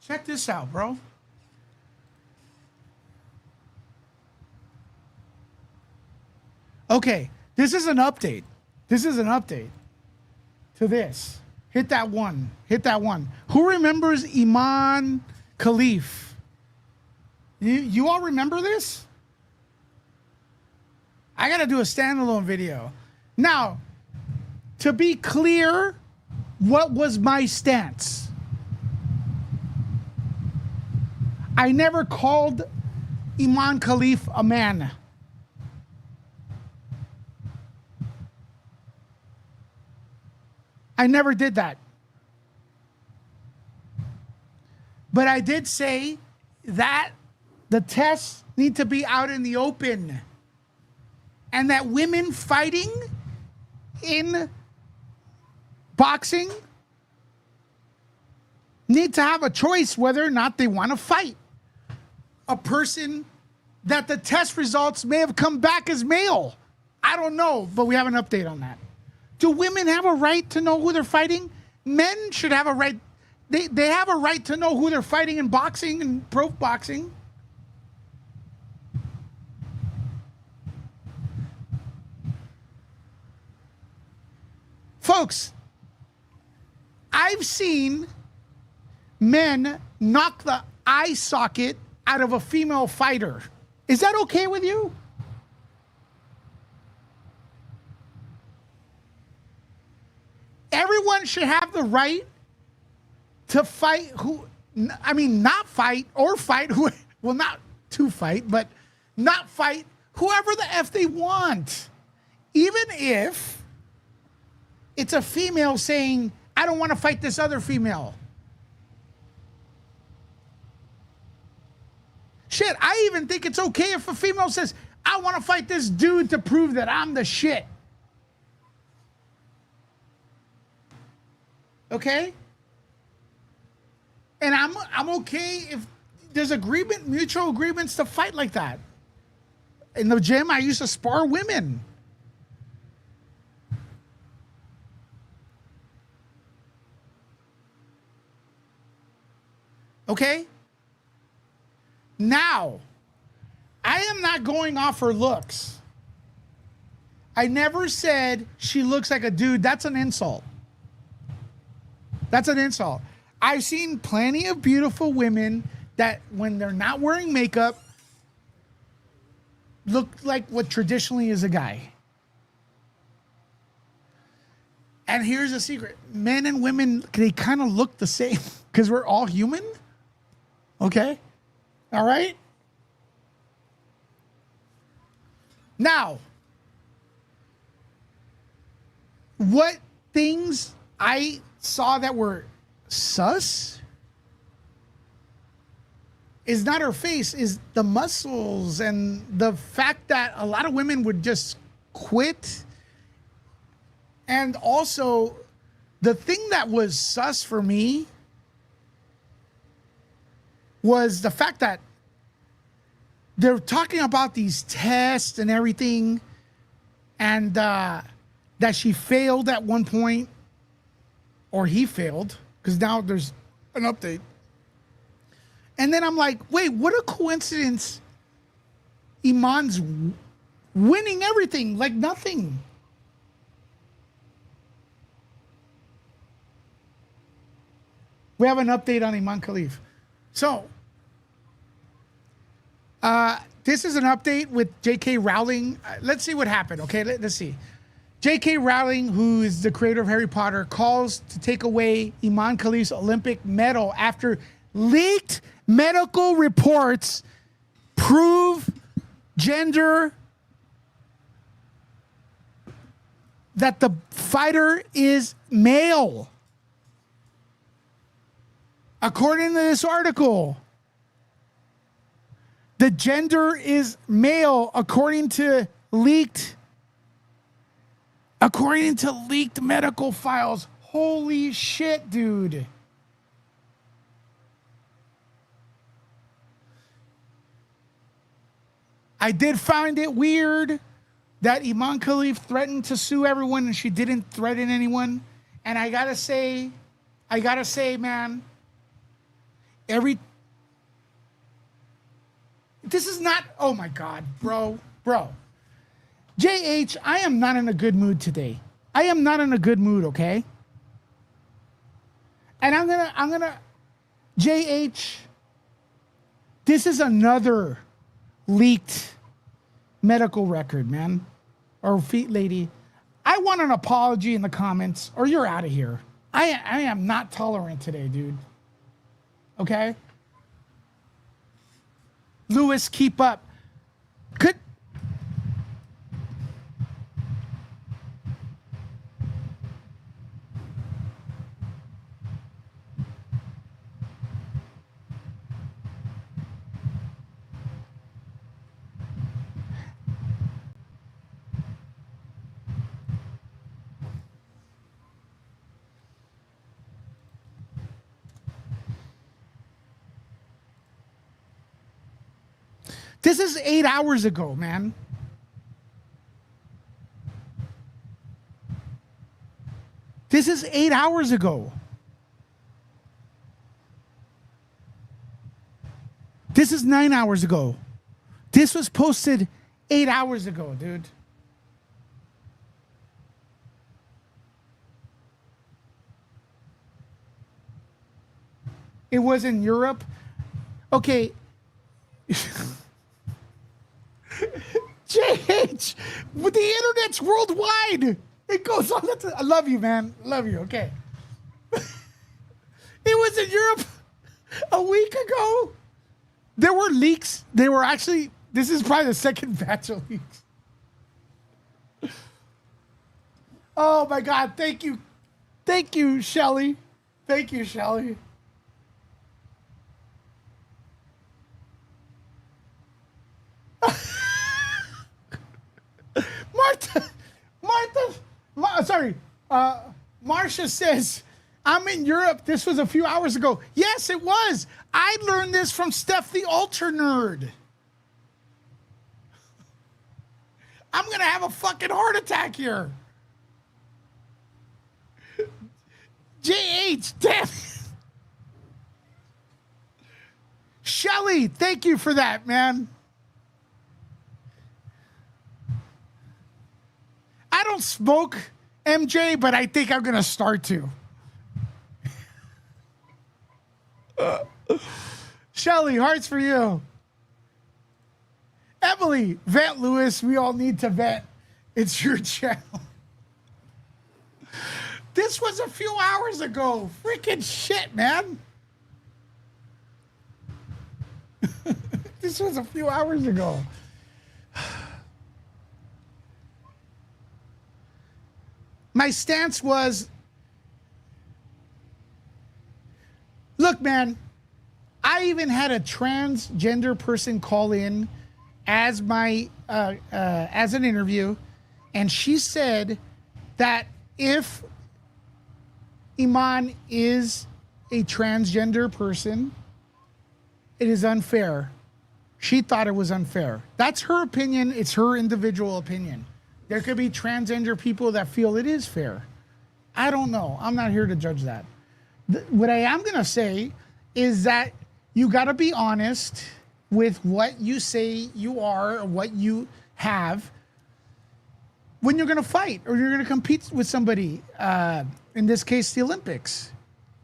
Check this out, bro. Okay, this is an update. This is an update to this. Hit that one. Hit that one. Who remembers Iman Khalif? You all remember this? I got to do a standalone video. Now, to be clear, what was my stance? I never called Iman Khalif a man. I never did that. But I did say that the tests need to be out in the open. And that women fighting in boxing need to have a choice whether or not they want to fight a person that the test results may have come back as male. I don't know, but we have an update on that. Do women have a right to know who they're fighting? Men should have a right. They have a right to know who they're fighting in boxing and pro boxing. Folks, I've seen men knock the eye socket out of a female fighter. Is that okay with you? Everyone should have the right to fight not fight or fight who, well, not to fight, but not fight whoever the F they want. Even if it's a female saying, I don't want to fight this other female. Shit, I even think it's okay if a female says, I want to fight this dude to prove that I'm the shit. Okay? And I'm okay if there's mutual agreements to fight like that. In the gym, I used to spar women. Okay? Now, I am not going off her looks. I never said she looks like a dude. That's an insult. That's an insult. I've seen plenty of beautiful women that when they're not wearing makeup look like what traditionally is a guy. And here's a secret. Men and women, they kind of look the same because we're all human. Okay? All right? Now, what things I saw that were sus is not her face, is the muscles and the fact that a lot of women would just quit. And also, the thing that was sus for me was the fact that they're talking about these tests and everything, and that she failed at one point, or he failed, because now there's an update. And then I'm like, wait, what a coincidence. Iman's winning everything like nothing. We have an update on Iman Khalif. So, this is an update with J.K. Rowling. Let's see what happened, okay? Let's see. J.K. Rowling, who is the creator of Harry Potter, calls to take away Iman Khalif's Olympic medal after leaked medical reports prove gender, that the fighter is male. According to this article, the gender is male according to leaked medical files. Holy shit, dude. I did find it weird that Iman Khalif threatened to sue everyone and she didn't threaten anyone. And I gotta say, man, this is not, oh my God, bro. JH, I am not in a good mood today. I am not in a good mood, okay? And I'm gonna, JH, this is another leaked medical record, man. Or feet lady. I want an apology in the comments or you're out of here. I am not tolerant today, dude. Okay? Lewis, keep up. Could This is 8 hours ago, man. This is 8 hours ago. This is 9 hours ago. This was posted 8 hours ago, dude. It was in Europe. Okay. JH, but the internet's worldwide. It goes on. I love you, man. Love you. Okay. It was in Europe a week ago. There were leaks. They were actually, this is probably the second batch of leaks. Oh my God. Thank you. Thank you, Shelly. Thank you, Shelly. Marsha says, I'm in Europe. This was a few hours ago. Yes, it was. I learned this from Steph the Ultra Nerd. I'm going to have a fucking heart attack here. JH, damn. Shelly, thank you for that, man. I don't smoke, MJ, but I think I'm going to start to. Shelly, hearts for you. Emily, vent, Lewis. We all need to vent. It's your channel. This was a few hours ago. Freaking shit, man. This was a few hours ago. My stance was, look, man, I even had a transgender person call in as my as an interview, and she said that if Iman is a transgender person, it is unfair. She thought it was unfair. That's her opinion. It's her individual opinion. There could be transgender people that feel it is fair. I don't know. I'm not here to judge that. What I am going to say is that you got to be honest with what you say you are or what you have when you're going to fight or you're going to compete with somebody. In this case, the Olympics.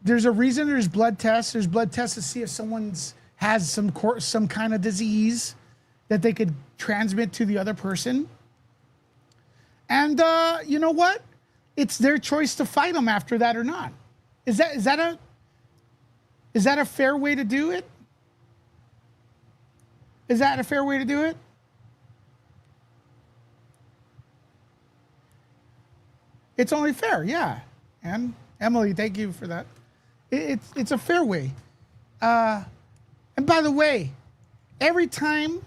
There's a reason there's blood tests. There's blood tests to see if someone's has some kind of disease that they could transmit to the other person. And you know what? It's their choice to fight them after that or not. Is that a fair way to do it? Is that a fair way to do it? It's only fair, yeah. And Emily, thank you for that. It's a fair way. And by the way, every time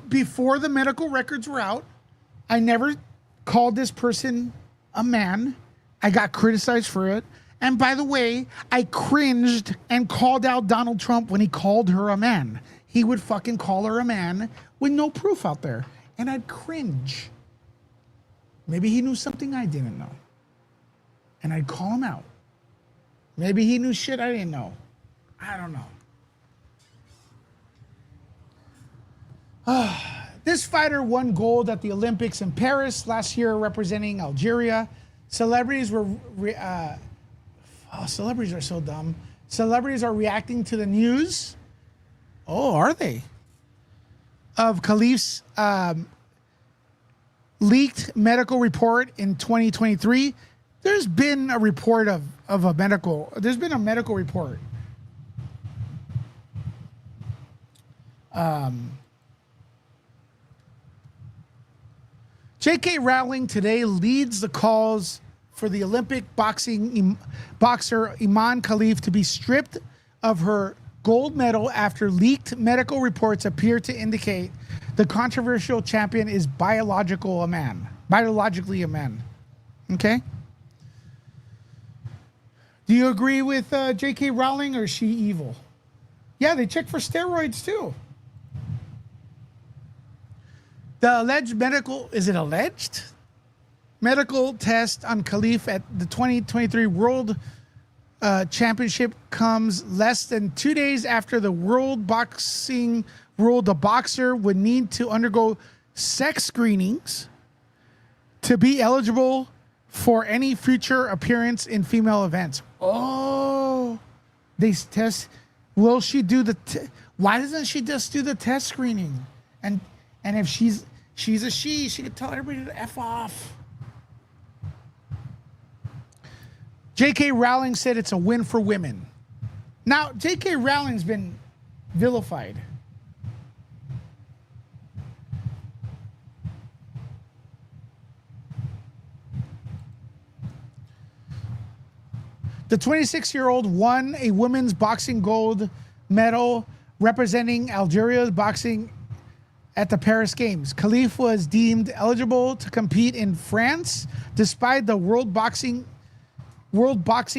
before the medical records were out, I never called this person a man. I got criticized for it. And by the way, I cringed and called out Donald Trump when he called her a man. He would fucking call her a man with no proof out there. And I'd cringe. Maybe he knew something I didn't know. And I'd call him out. Maybe he knew shit I didn't know. I don't know. This fighter won gold at the Olympics in Paris last year representing Algeria. Celebrities were... celebrities are so dumb. Celebrities are reacting to the news. Oh, are they? Of Khalif's leaked medical report in 2023. There's been a report there's been a medical report. J.K. Rowling today leads the calls for the Olympic boxer Iman Khalif to be stripped of her gold medal after leaked medical reports appear to indicate the controversial champion is biologically a man. Okay? Do you agree with J.K. Rowling, or is she evil? Yeah, they check for steroids too. The alleged medical test on Khalif at the 2023 World Championship comes less than 2 days after the World Boxing ruled the boxer would need to undergo sex screenings to be eligible for any future appearance in female events. Oh, they test. Will she do why doesn't she just do the test screening? And if she's a she could tell everybody to F off. J.K. Rowling said it's a win for women. Now, J.K. Rowling's been vilified. The 26-year-old won a women's boxing gold medal representing Algeria's boxing at the Paris Games. Khalif was deemed eligible to compete in France despite the World Boxing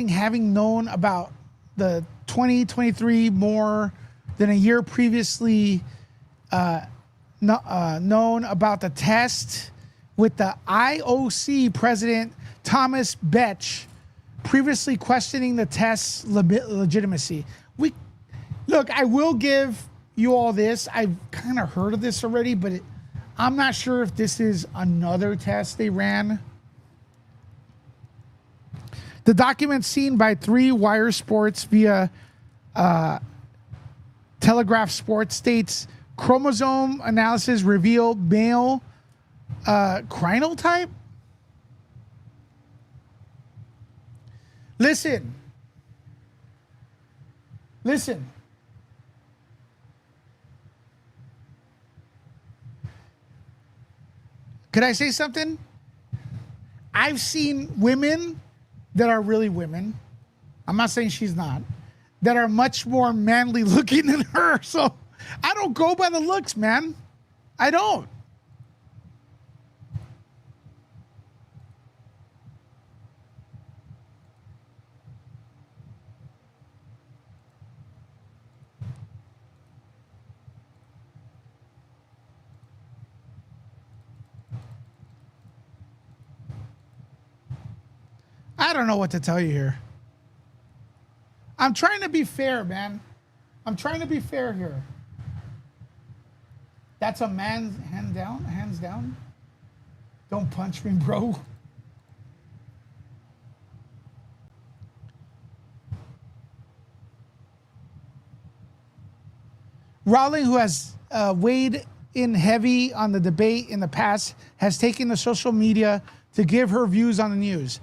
having known about the 2023 more than a year previously known about the test, with the IOC president Thomas Bech previously questioning the test's legitimacy. Look, I will give you all this. I've kind of heard of this already, but I'm not sure if this is another test they ran. The document seen by 3 Wire Sports via Telegraph Sports states chromosome analysis reveal male chronotype. Listen. Could I say something? I've seen women that are really women. I'm not saying she's not. That are much more manly looking than her. So I don't go by the looks, man. I don't. I don't know what to tell you here. I'm trying to be fair, man. I'm trying to be fair here. That's a man's hands down. Don't punch me, bro. Rowling, who has weighed in heavy on the debate in the past, has taken to social media to give her views on the news.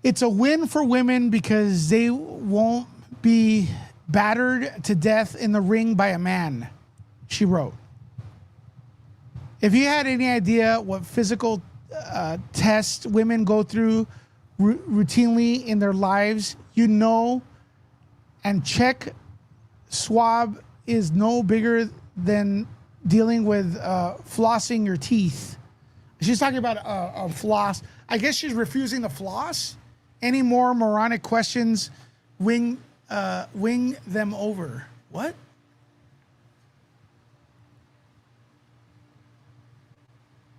It's a win for women because they won't be battered to death in the ring by a man, she wrote. If you had any idea what physical tests women go through routinely in their lives, you know, and check swab is no bigger than dealing with flossing your teeth. She's talking about a floss. I guess she's refusing to floss. Any more moronic questions, wing them over. What?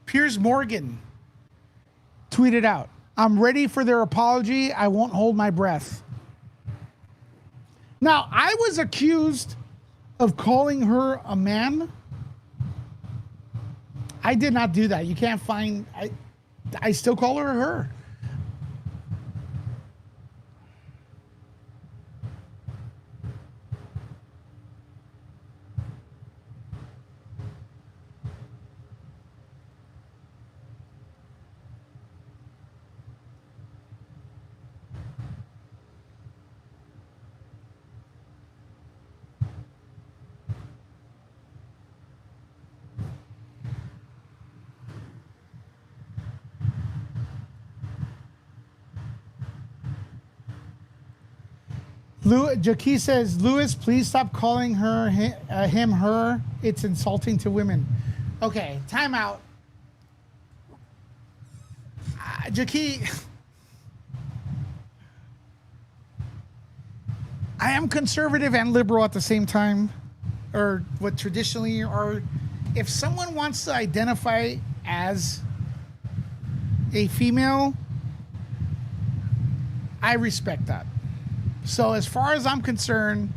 Piers Morgan tweeted out, I'm ready for their apology. I won't hold my breath. Now, I was accused of calling her a man. I did not do that. You can't find, I still call her her. Jackie says, Lewis, please stop calling her, him, her. It's insulting to women. Okay, time out. Jackie, I am conservative and liberal at the same time, or what traditionally are. If someone wants to identify as a female, I respect that. So as far as I'm concerned,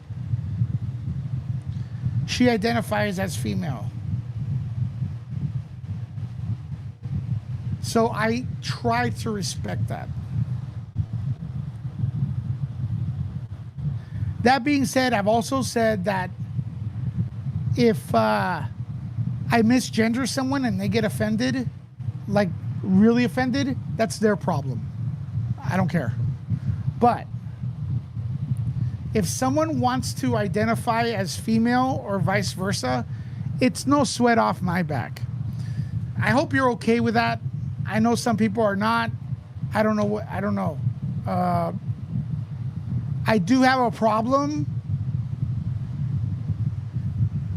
she identifies as female. So I try to respect that. That being said, I've also said that if I misgender someone and they get offended, like really offended, that's their problem. I don't care. But if someone wants to identify as female or vice versa, it's no sweat off my back. I hope you're okay with that. I know some people are not. I don't know. I do have a problem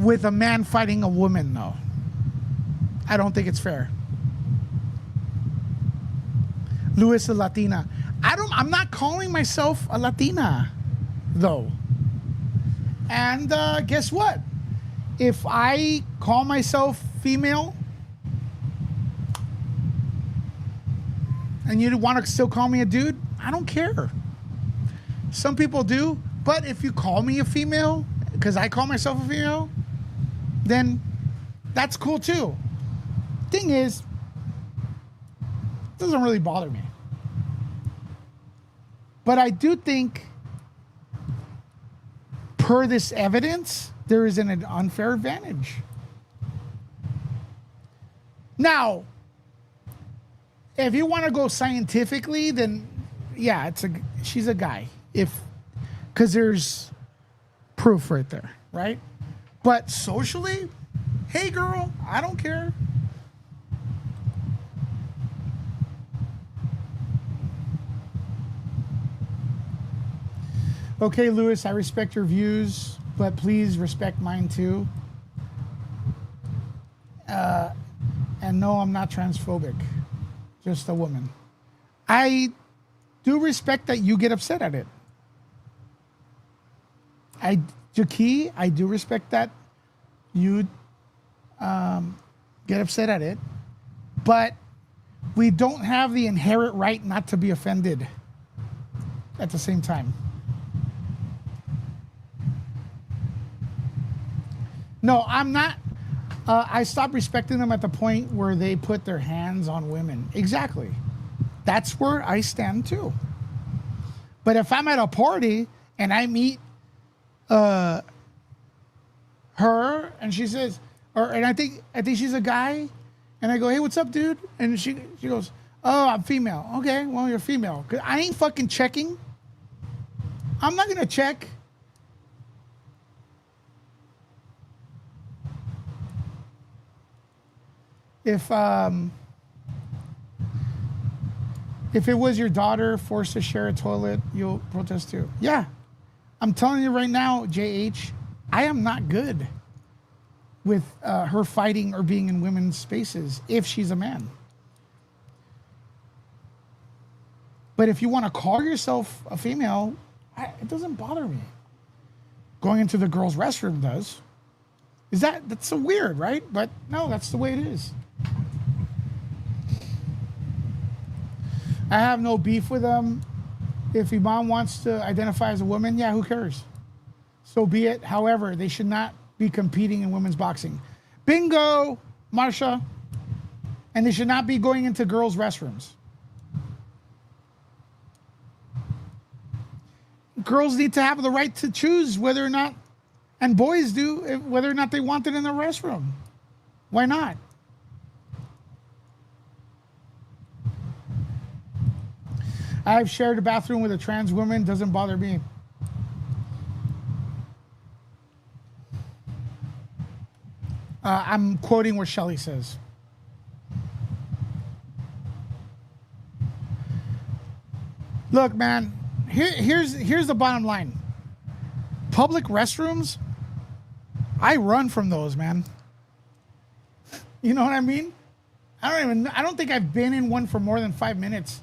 with a man fighting a woman, though. I don't think it's fair. Luis, a Latina. I'm not calling myself a Latina, though. And guess what? If I call myself female and you want to still call me a dude, I don't care. Some people do, but if you call me a female, because I call myself a female, then that's cool too. Thing is, it doesn't really bother me. But I do think, per this evidence, there is an unfair advantage. Now, if you want to go scientifically, then yeah, she's a guy. Because there's proof right there, right? But socially, hey girl, I don't care. Okay, Lewis, I respect your views, but please respect mine too. And no, I'm not transphobic, just a woman. I do respect that you get upset at it. Jackie, I do respect that you get upset at it, but we don't have the inherent right not to be offended at the same time. No, I'm not. I stopped respecting them at the point where they put their hands on women. Exactly. That's where I stand too. But if I'm at a party and I meet her and she says, and I think she's a guy, and I go, hey, what's up, dude? And she goes, oh, I'm female. Okay, well, you're female. 'Cause I ain't fucking checking. I'm not gonna check. If it was your daughter forced to share a toilet, you'll protest too. Yeah. I'm telling you right now, JH, I am not good with her fighting or being in women's spaces if she's a man. But if you want to call yourself a female, it doesn't bother me. Going into the girls' restroom does. That's so weird, right? But no, that's the way it is. I have no beef with them. If Iman wants to identify as a woman, yeah, who cares? So be it. However, they should not be competing in women's boxing. Bingo, Marsha. And they should not be going into girls' restrooms. Girls need to have the right to choose whether or not, and boys do, whether or not they want it in the restroom. Why not? I've shared a bathroom with a trans woman. Doesn't bother me. I'm quoting what Shelley says. Look, man, here's the bottom line. Public restrooms, I run from those, man. You know what I mean? I don't think I've been in one for more than 5 minutes.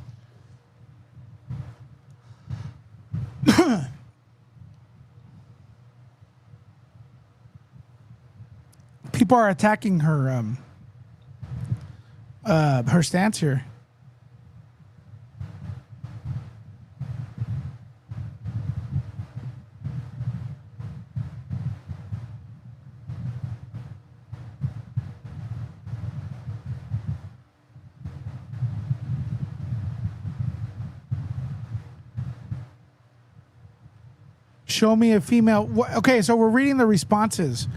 People are attacking her stance here. Show me a female. Okay, so we're reading the responses.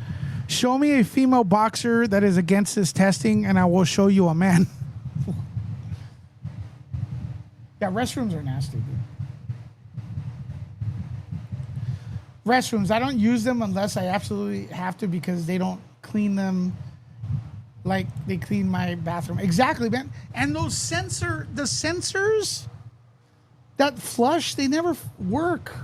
Show me a female boxer that is against this testing, and I will show you a man. Yeah, restrooms are nasty, dude. Restrooms, I don't use them unless I absolutely have to because they don't clean them like they clean my bathroom. Exactly, man. And the sensors that flush, they never work.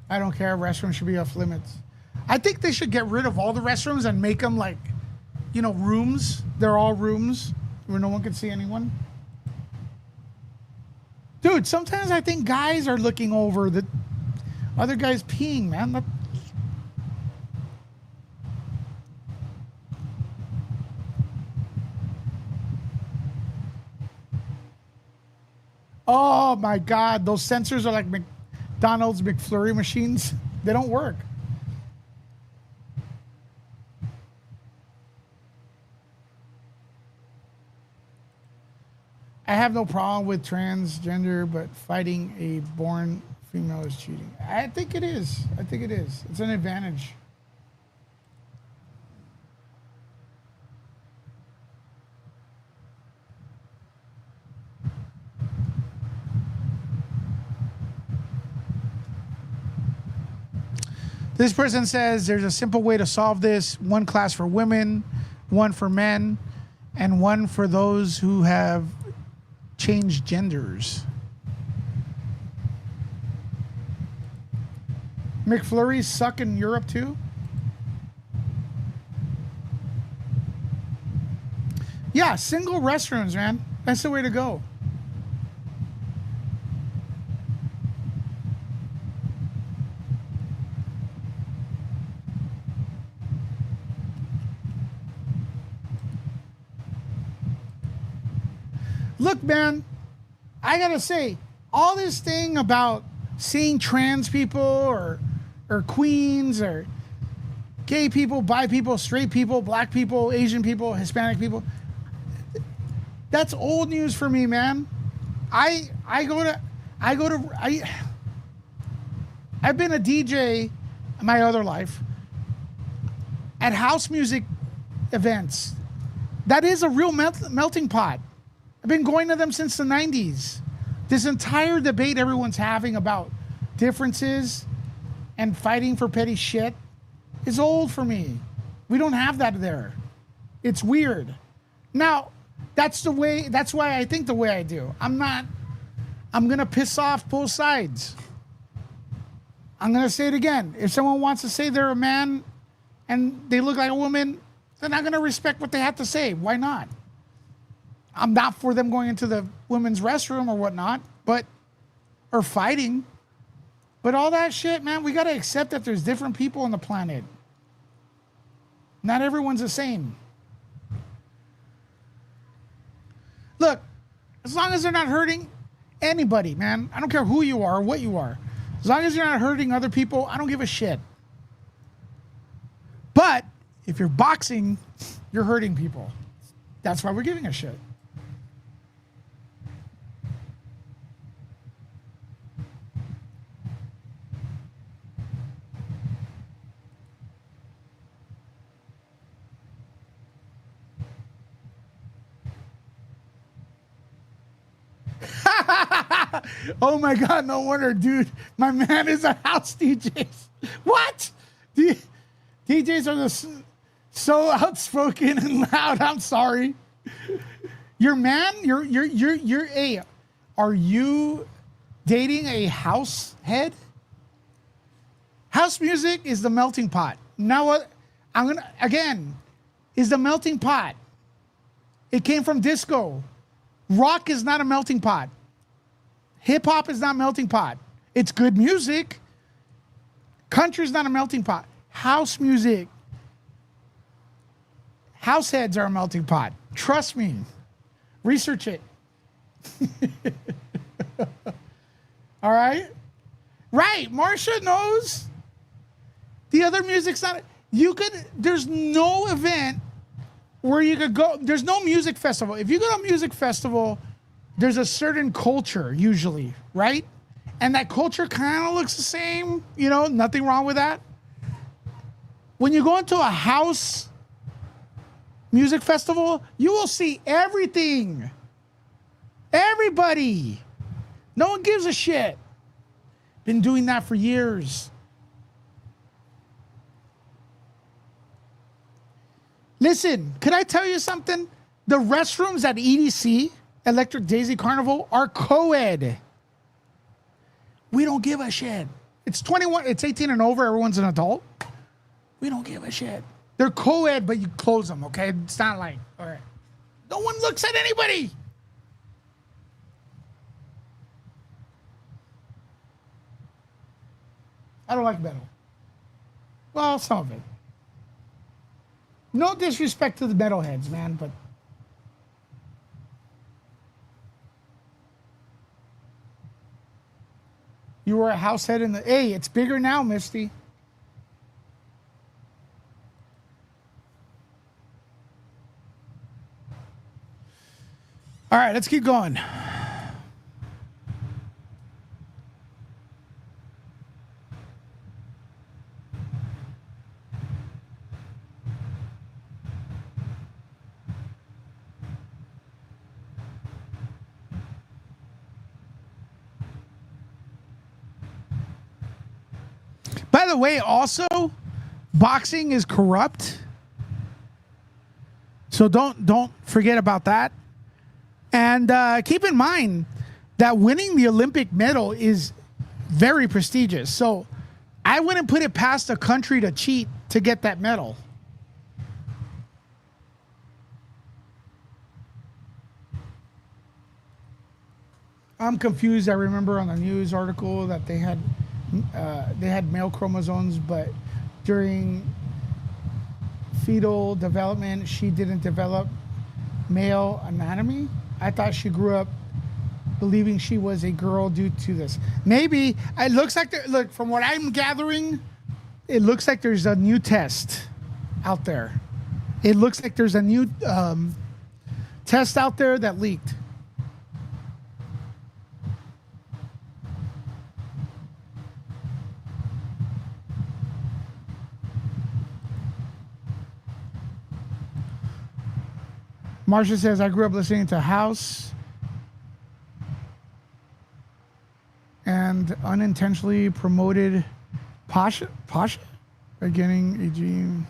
I don't care. Restrooms should be off limits. I think they should get rid of all the restrooms and make them like, rooms. They're all rooms where no one can see anyone. Dude, sometimes I think guys are looking over the other guys peeing, man. Oh my God, those sensors are like McDonald's McFlurry machines. They don't work. I have no problem with transgender, but fighting a born female is cheating. I think it is. It's an advantage. This person says there's a simple way to solve this. One class for women, one for men, and one for those who have changed genders. McFlurries suck in Europe too? Yeah, single restrooms, man. That's the way to go. Look, man, I gotta say, all this thing about seeing trans people or queens or gay people, bi people, straight people, black people, Asian people, Hispanic people, that's old news for me, man. I've been a DJ in my other life at house music events. That is a real melting pot. I've been going to them since the 90s. This entire debate everyone's having about differences and fighting for petty shit is old for me. We don't have that there. It's weird. Now, that's why I think the way I do. I'm gonna piss off both sides. I'm gonna say it again. If someone wants to say they're a man and they look like a woman, then I'm gonna respect what they have to say. Why not? I'm not for them going into the women's restroom or whatnot, or fighting. But all that shit, man, we gotta accept that there's different people on the planet. Not everyone's the same. Look, as long as they're not hurting anybody, man, I don't care who you are or what you are. As long as you're not hurting other people, I don't give a shit. But if you're boxing, you're hurting people. That's why we're giving a shit. Oh my God, no wonder, dude. My man is a house DJ. What? DJs are so outspoken and loud. I'm sorry. Your man, you're are you dating a house head? House music is the melting pot. Now what? Is the melting pot. It came from disco. Rock is not a melting pot. Hip hop is not a melting pot. It's good music. Country is not a melting pot. House music. House heads are a melting pot. Trust me. Research it. All right? Right. Marsha knows. The other music's not. There's no event where you could go. There's no music festival. If you go to a music festival, there's a certain culture usually, right? And that culture kind of looks the same, nothing wrong with that. When you go into a house music festival, you will see everything. Everybody. No one gives a shit. Been doing that for years. Listen, could I tell you something? The restrooms at EDC, Electric Daisy Carnival, are co-ed. We don't give a shit. It's 21, it's 18 and over, everyone's an adult. We don't give a shit. They're co-ed, but you close them, okay? It's not like, all right. No one looks at anybody. I don't like metal. Well, some of it. No disrespect to the metalheads, man, but you were a house head in the... Hey, it's bigger now, Misty. All right, let's keep going. By the way, also, boxing is corrupt. So don't forget about that. And keep in mind that winning the Olympic medal is very prestigious. So I wouldn't put it past a country to cheat to get that medal. I'm confused. I remember on the news article that they had male chromosomes, but during fetal development, she didn't develop male anatomy. I thought she grew up believing she was a girl due to this. Maybe it looks like look, from what I'm gathering, it looks like there's a new test out there. It looks like there's a new test out there that leaked. Marsha says, I grew up listening to House and unintentionally promoted Pasha beginning a dream.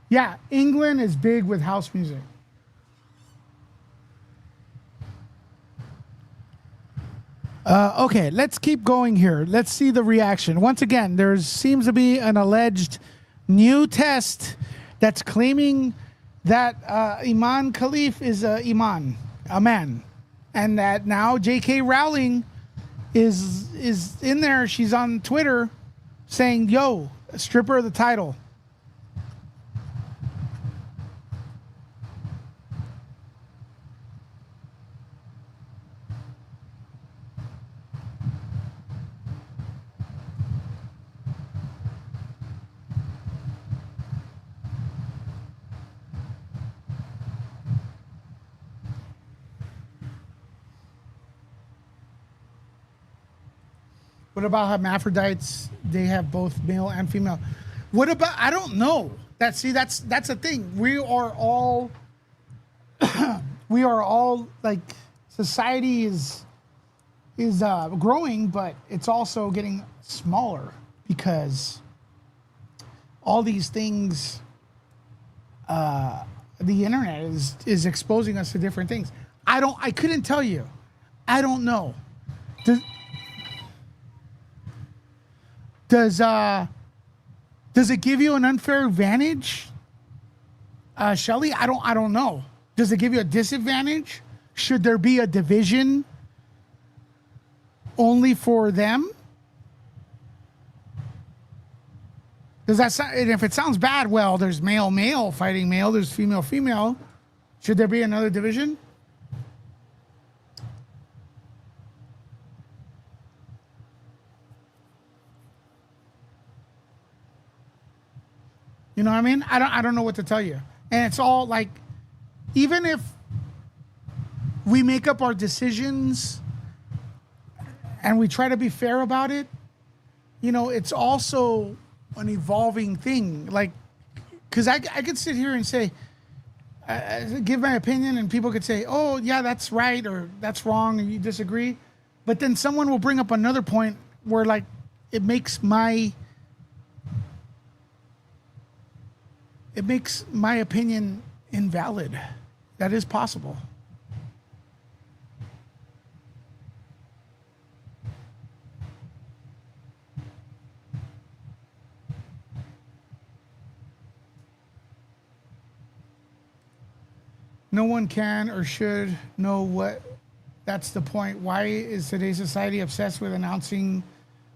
Yeah, England is big with house music. Okay, let's keep going here. Let's see the reaction. Once again, there seems to be an alleged new test that's claiming that Iman Khalif is a man, and that now J.K. Rowling is in there. She's on Twitter saying, "Yo, strip her of the title." What about hermaphrodites? They have both male and female. What about, I don't know. That's the thing. We are all like, society is growing, but it's also getting smaller because all these things, the internet is exposing us to different things. I couldn't tell you. I don't know. Does it give you an unfair advantage, Shelly? I don't know. Does it give you a disadvantage? Should there be a division only for them? Does that sound, and if it sounds bad, well, there's male fighting male, there's female. Should there be another division? You know what I mean? I don't know what to tell you. And it's all like, even if we make up our decisions and we try to be fair about it, you know, it's also an evolving thing. Like, because I could sit here and say, give my opinion, and people could say, oh, yeah, that's right, or that's wrong, and you disagree. But then someone will bring up another point where, like, it makes my opinion invalid. That is possible. No one can or should know what. That's the point. Why is today's society obsessed with announcing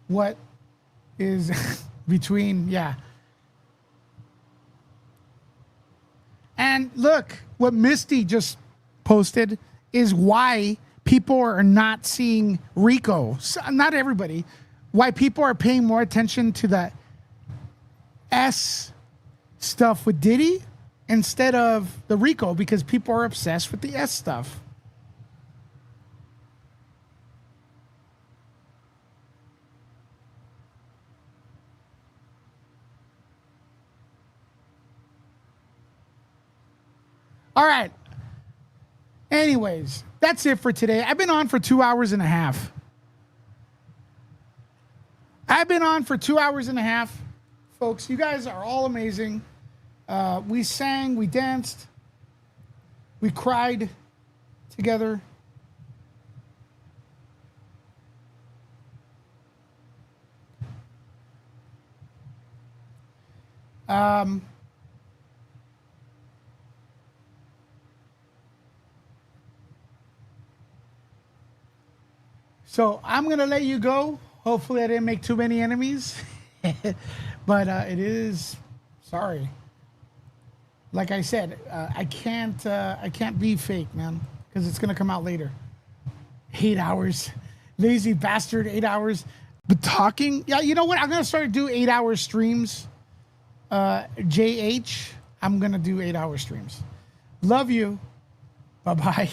what is between? Yeah. And look, what Misty just posted is why people are not seeing Rico. Not everybody. Why people are paying more attention to the S stuff with Diddy instead of the Rico, because people are obsessed with the S stuff. All right. Anyways, that's it for today. I've been on for 2 hours and a half. Folks, you guys are all amazing. We sang, we danced, we cried together. So I'm gonna let you go. Hopefully, I didn't make too many enemies, but it is. Sorry. Like I said, I can't be fake, man, because it's gonna come out later. 8 hours, lazy bastard. 8 hours, but talking. Yeah, you know what? I'm gonna start do 8-hour streams. JH, I'm gonna do 8-hour streams. Love you. Bye bye.